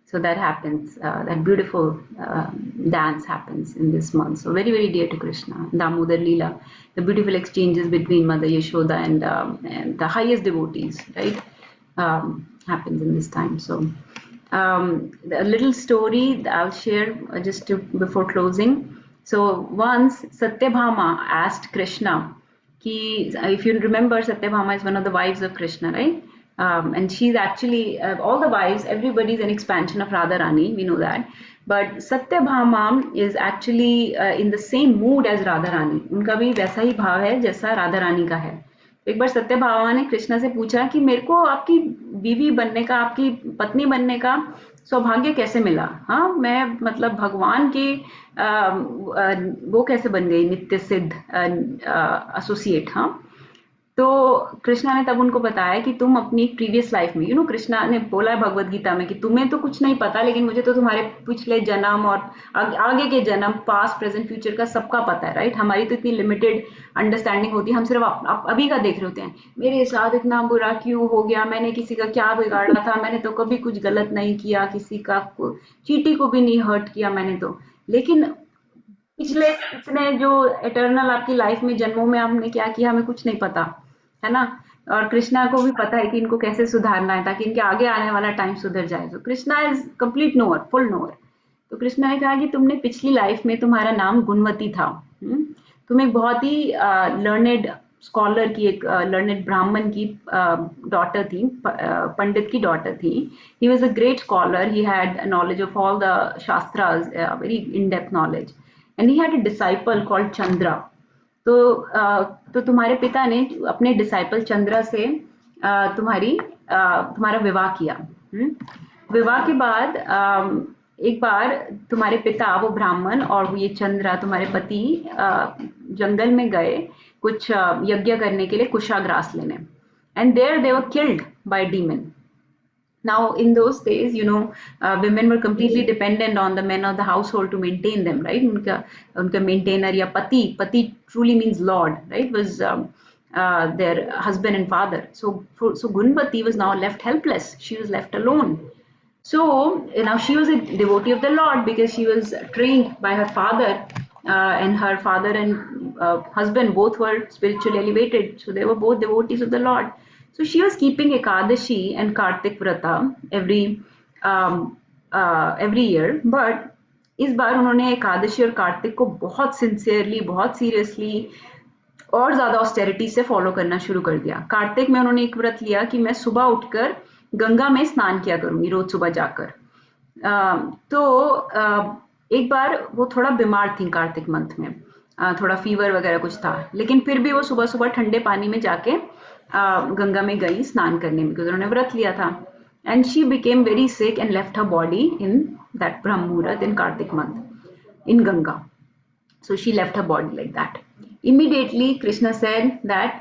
So that happens, that beautiful dance happens in this month. So very, very dear to Krishna. Damodar Leela, the beautiful exchanges between Mother Yashoda and the highest devotees, right? Happens in this time. So a little story I'll share before closing. So once Satyabhama asked Krishna, if you remember, Satyabhama is one of the wives of Krishna, right? And she's actually, all the wives, everybody is an expansion of Radharani, we know that. But Satyabhama is actually in the same mood as Radharani. उनका भी वैसा ही भाव है जैसा राधारानी का है. एक बार सत्यभामा ने कृष्णा से पूछा कि मेरे को आपकी बीवी बनने का, आपकी पत्नी बनने का सौभाग्य कैसे मिला? हाँ, मैं मतलब भगवान की वो कैसे बन गई, नित्य सिद्ध एसोसिएट. हाँ, तो कृष्णा ने तब उनको बताया कि तुम अपनी प्रीवियस लाइफ में, कृष्णा ने बोला है भगवत गीता में कि तुम्हें तो कुछ नहीं पता, लेकिन मुझे तो तुम्हारे पिछले जन्म और आगे के जन्म, पास्ट प्रेजेंट फ्यूचर का सबका पता है, राइट? हमारी तो इतनी लिमिटेड अंडरस्टैंडिंग होती है, हम सिर्फ अभी का देख रहे होते हैं. मेरे साथ इतना बुरा क्यों हो गया, मैंने किसी का क्या बिगाड़ा था, मैंने तो कभी कुछ गलत नहीं किया, किसी का चीटी को भी नहीं हर्ट किया मैंने तो. लेकिन पिछले जो एटर्नल आपकी लाइफ में जन्मों में आपने क्या किया हमें कुछ नहीं पता है ना। और कृष्णा को भी पता है कि इनको कैसे सुधारना है ताकि इनके आगे आने वाला टाइम सुधर जाए। तो Krishna is complete knower, full knower. तो कृष्णा ने कहा कि तुमने पिछली लाइफ में तुम्हारा नाम गुणवती था। तुम एक बहुत ही लर्नेड स्कॉलर की, एक लर्नेड ब्राह्मण की डॉटर थी, पंडित की डॉटर थी। He was a great scholar, he had knowledge of all the shastras, very in depth knowledge, and he had a disciple called Chandra. तो तो तुम्हारे पिता ने अपने डिसाइपल चंद्रा से तुम्हारा विवाह किया। विवाह के बाद एक बार तुम्हारे पिता वो ब्राह्मण और ये चंद्रा तुम्हारे पति जंगल में गए कुछ यज्ञ करने के लिए, कुशाग्रास लेने, and there they were killed by demon. Now, in those days, women were completely dependent on the men of the household to maintain them, right? उनका maintainer या पति truly means Lord, right? Was their husband and father. So Gunvati was now left helpless. She was left alone. So now she was a devotee of the Lord because she was trained by her father, and her father and husband both were spiritually elevated. So they were both devotees of the Lord. So she was keeping Ekadashi and Kartik Vrata every year, but इस बार उन्होंने एकादशी और कार्तिक को बहुत sincerely, बहुत seriously और ज्यादा austerity से follow करना शुरू कर दिया। कार्तिक में उन्होंने एक व्रत लिया कि मैं सुबह उठकर गंगा में स्नान किया करूंगी रोज सुबह जाकर। एक बार वो थोड़ा बीमार थी कार्तिक मंथ में, थोड़ा फीवर वगैरह कुछ था, लेकिन फिर भी वो सुबह सुबह ठंडे पानी में जाके गंगा में गई स्नान करने में, क्योंकि उन्होंने व्रत लिया था। And she became very sick and left her body in that Brahma Muhurta in Kartik month in Ganga. So she left her body like that. Immediately, Krishna said that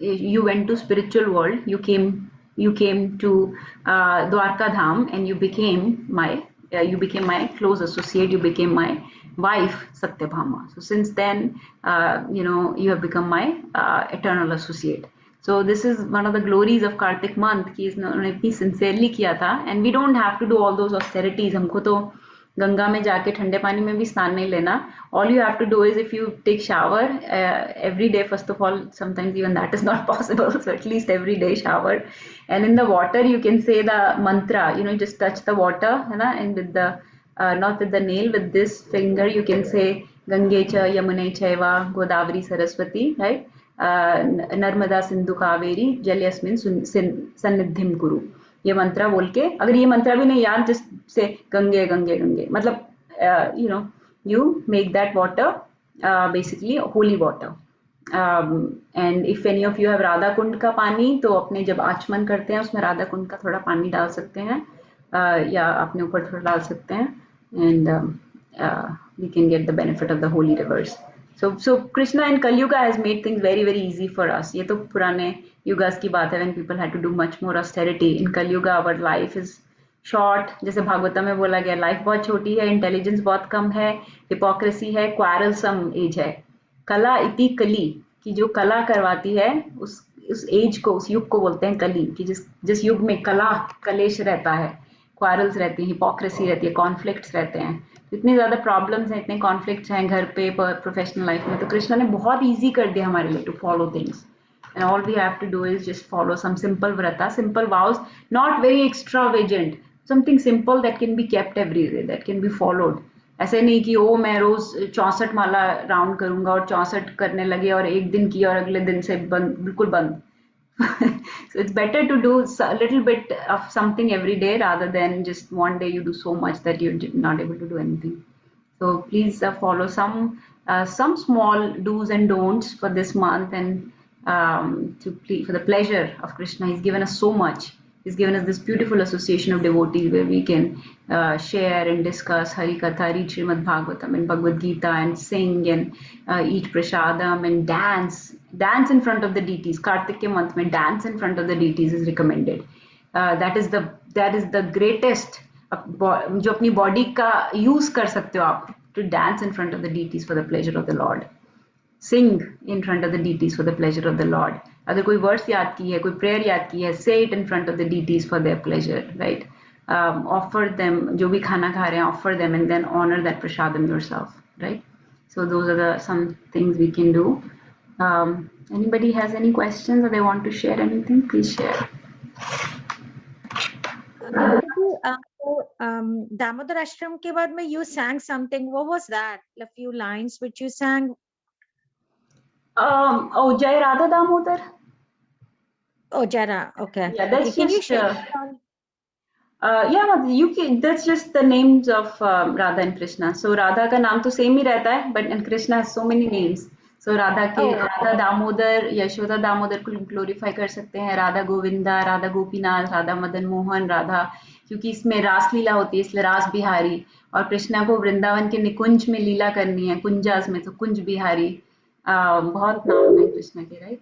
you went to spiritual world. You came to Dwarka Dham, and you became my close associate. You became my wife, Satyabhama. So since then, you have become my eternal associate. So this is one of the glories of Kartik month कि इसने इतनी sincerely किया था, and we don't have to do all those austerities. हमको तो गंगा में जाके ठंडे पानी में भी स्नान नहीं लेना. All you have to do is if you take shower every day, first of all, sometimes even that is not possible, so at least every day shower, and in the water you can say the mantra, just touch the water, and with the not with the nail, with this finger you can say Gange cha Yamune chaiva Godavari Saraswati, right? Narmada Sindhu Kaveri जलयस्मिन सन्निधिम कुरु, ये मंत्र बोल के, अगर ये मंत्र भी नहीं याद, जस्ट से गंगे गंगे गंगे, मतलब you make that water basically holy water. And if any of you have Radha Kund का पानी, तो अपने जब आचमन करते हैं उसमें राधा कुंड का थोड़ा पानी डाल सकते हैं, या अपने ऊपर थोड़ा डाल सकते हैं, and we can get the benefit of the holy rivers. So Krishna in Kali Yuga has made things very very easy for us. ये तो पुराने युगास की बात है, when people had to do much more austerity. In Kali Yuga our life is short, जैसे भागवता में बोला गया, लाइफ बहुत छोटी है, इंटेलिजेंस बहुत कम है, हिपोक्रेसी है, क्वारलसम एज है। कला इति कली, कि जो कला करवाती है उस एज को, उस युग को बोलते हैं कली, कि जिस युग में कला कलेश रहता है, क्वारल्स रहती है, हिपोक्रेसी रहती है, कॉन्फ्लिक्ट्स रहते हैं, इतनी ज्यादा प्रॉब्लम्स हैं, इतने कॉन्फ्लिक्ट्स हैं घर पे, प्रोफेशनल लाइफ में, तो कृष्णा ने बहुत ईजी कर दिया हमारे लिए to follow things. And all we have to do is just follow some simple vrata, simple vows, not very extravagant, something simple that can be kept every day, that can be followed. ऐसे नहीं कि ओ मैं रोज 64 माला round करूंगा और 64 करने लगे और एक दिन की और अगले दिन से बंद, बिल्कुल बंद. So it's better to do a little bit of something every day rather than just one day you do so much that you're not able to do anything. So please follow some small do's and don'ts for this month, and for the pleasure of Krishna. He's given us so much. He's given us this beautiful association of devotees where we can share and discuss Hari Katha, read Srimad Bhagavatam and Bhagavad Gita, and sing and eat prasadam and dance in front of the deities. Kartik ke month mein dance in front of the deities is recommended. That is the greatest जो अपनी body का use कर सकते हो आप, to dance in front of the deities for the pleasure of the Lord. Sing in front of the deities for the pleasure of the Lord. अगर कोई verse याद की है, कोई प्रेयर याद की है, say it in front of the deities for their pleasure, right? Offer them, जो भी खाना खा रहे हैं, offer them and then honor that prasadam yourself, right? So those are some things we can do. Anybody has any questions or they want to share anything, please share. Mataji, Damodar Ashram ke baad mein you sang something. What was that? A few lines which you sang. Oh, Jai Radha Damodar. Oh, Jara. Okay. Yeah, that's Okay. Can you just share it on? yeah, you can. That's just the names of Radha and Krishna. So Radha का नाम तो same ही रहता है, but and Krishna has so many names. So Radha के Oh, Radha Damodar, Yashoda Damodar को glorify कर सकते हैं, राधा गोविंदा, राधा गोपीनाथ, राधा मदन मोहन, राधा, क्योंकि इसमें रास लीला होती है इसलिए रास बिहारी, और कृष्णा को वृंदावन के निकुंज में लीला करनी है, कुंजास में तो कुंज बिहारी. बहुत नाम है कृष्णा के, राइट?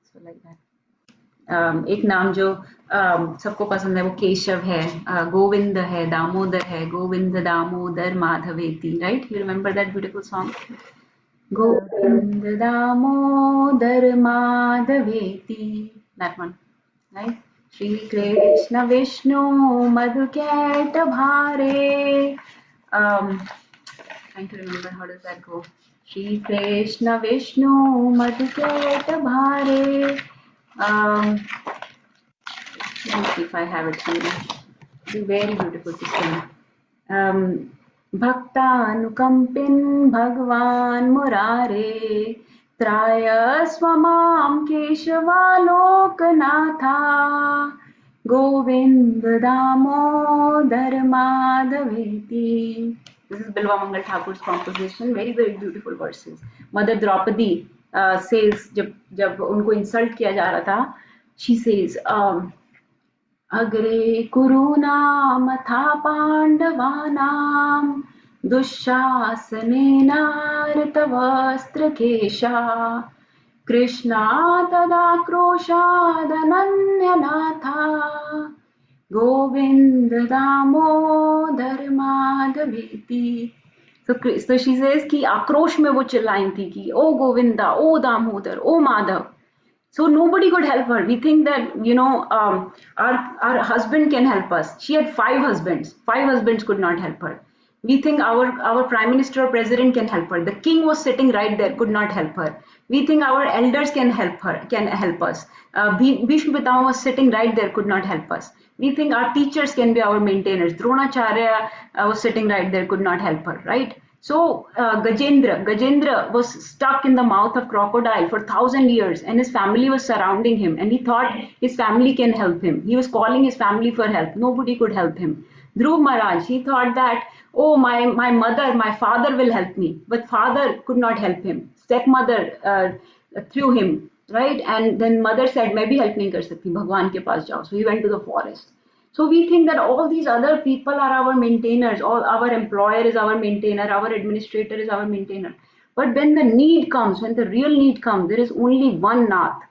So like that. एक नाम जो सबको पसंद है वो केशव है, गोविंद है, दामोदर है, Govind Damodar Madhaveti, right? You remember that beautiful song, Govind Damodar Madhaveti, that one, right? Shri Krishna Vishnu Madhukaitabhare, trying to remember how does that go. Shri Krishna Vishnu Madhuket Bhare. Let me see if I have it somewhere. It's very beautiful to sing. Bhaktanukampin Bhagwan Murare Traya Swamam Keshavaloknatha Govinda Damodar Madhaveti. This is Bilva Mangal Thakur's composition. Very, very beautiful verses. Mother Draupadi says, जब उनको insult किया जा रहा था, she says, अग्रे कुरूनामथा पाण्डवानां दुःशासनेनार्तवस्त्रकेशा Krishna तदाक्रोशादनन्यनाथा Govind Damodar माधवेति. So she says कि आक्रोश में वो चिल्लाई थी कि ओ गोविंदा, ओ दामोदर, ओ Madhav. So nobody could help her. We think that, our husband can help us. She had 5 husbands. 5 husbands could not help her. We think our prime minister or president can help her. The king was sitting right there, could not help her. We think our elders can help us. Bhishma Pitama was sitting right there, could not help us. We think our teachers can be our maintainers. Dronacharya was sitting right there, could not help her, right? So Gajendra was stuck in the mouth of crocodile for 1,000 years, and his family was surrounding him, and he thought his family can help him. He was calling his family for help. Nobody could help him. Dhruv Maharaj, he thought that, oh, my mother, my father will help me, but father could not help him. Stepmother threw him, right? And then mother said, मैं भी help नहीं कर सकती, भगवान के पास जाओ. So he went to the forest. So we think that all these other people are our maintainers, all our employer is our maintainer, our administrator is our maintainer. But when the need comes, when the real need comes, there is only one Nath.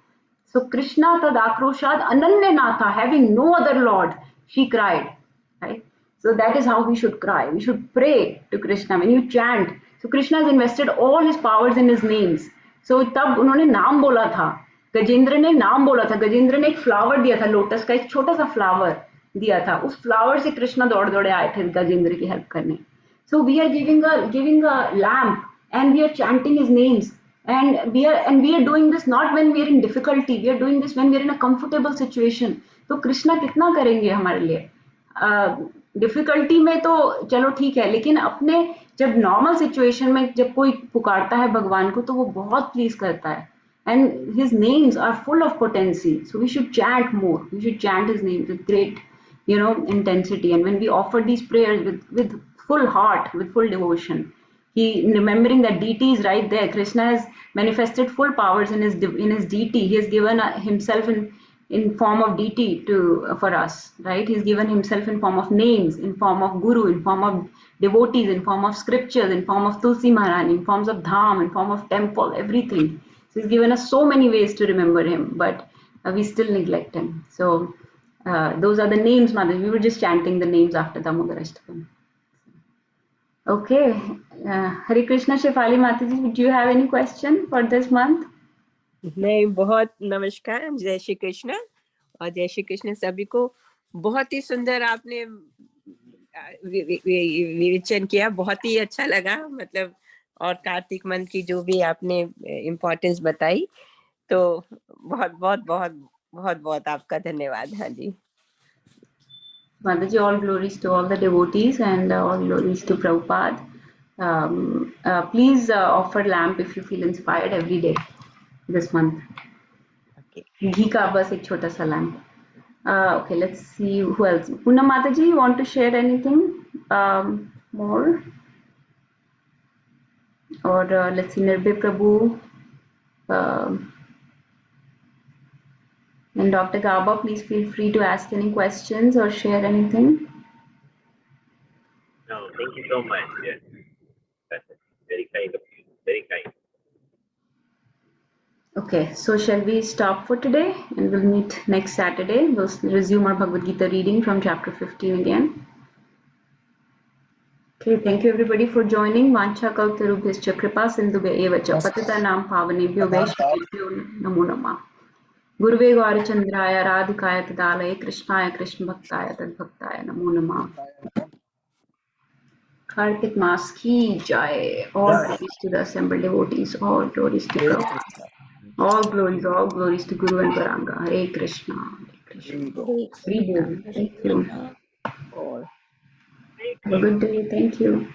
So Krishna tad akroshad ananya natha, having no other Lord, she cried. Right? So that is how we should cry. We should pray to Krishna. When you chant, so Krishna has invested all his powers in his names. So तब उन्होंने नाम बोला था, गजेंद्र ने नाम बोला था, गजेंद्र ने एक फ्लावर दिया था, लोटस का एक छोटा सा फ्लावर दिया था, उस फ्लावर से कृष्णा दौड़ दौड़े आए थे गजेंद्र की हेल्प करने. So we are giving a lamp and we are chanting his names, and we are doing this not when we are in difficulty, we are doing this when we are in a comfortable situation. तो कृष्णा कितना करेंगे हमारे लिए? Difficulty में तो चलो ठीक है, लेकिन अपने जब नॉर्मल सिचुएशन में जब कोई पुकारता है भगवान को तो वो बहुत प्लीज करता है. And his names are full of potency, so we should chant more. We should chant his names with great, intensity. And when we offer these prayers with full heart, with full devotion, remembering that deity is right there. Krishna has manifested full powers in his deity. He has given himself in form of deity for us, right? He's given himself in form of names, in form of guru, in form of devotees, in form of scriptures, in form of Tulsi Maharani, in forms of dham, in form of temple, everything. So he's given us so many ways to remember him, but we still neglect him. So those are the names, Mother. We were just chanting the names after Damodar Ashtakam. Okay. Hare Krishna, Shefali Mataji, do you have any question for this month? नहीं, बहुत नमस्कार, जय श्री कृष्ण और जय श्री कृष्ण सभी को. बहुत ही सुंदर आपने विवेचन किया, बहुत ही अच्छा लगा. मतलब और कार्तिक मंथ की जो भी आपने इम्पोर्टेंस बताई, तो बहुत बहुत बहुत बहुत बहुत आपका धन्यवाद। हाँ जी। Mataji, all glories to all the devotees and all glories to Prabhupada. Please offer lamp if you feel inspired every day this month. Okay. Ghee ka bas ek chota sa lamp. Okay, let's see who else. Poonam Mataji, you want to share anything more? Or let's see, Nirbhay Prabhu and Dr. Gaba, please feel free to ask any questions or share anything. No, thank you so much. Yes. That's very kind of you. Very kind. Okay, so shall we stop for today and we'll meet next Saturday. We'll resume our Bhagavad Gita reading from chapter 15 again. Okay, thank you everybody for joining. Vancha kaltarubhyascha kripa sindhubhya evacha patitanam pavanebhyo vaishnavebhyo namo namah. Guruve Gaurachandraya Radhikaya Tadalaya Krishnaya Krishna Bhaktaya Tadbhaktaya Namo Namah. Kartik Maas ki jai. All glories to the assembled devotees. All glories to Prabhupada. All glories to Guru and Varanga. Hare Krishna. Hare Krishna. Hari Bol. Thank you. Or Have a good day. Thank you.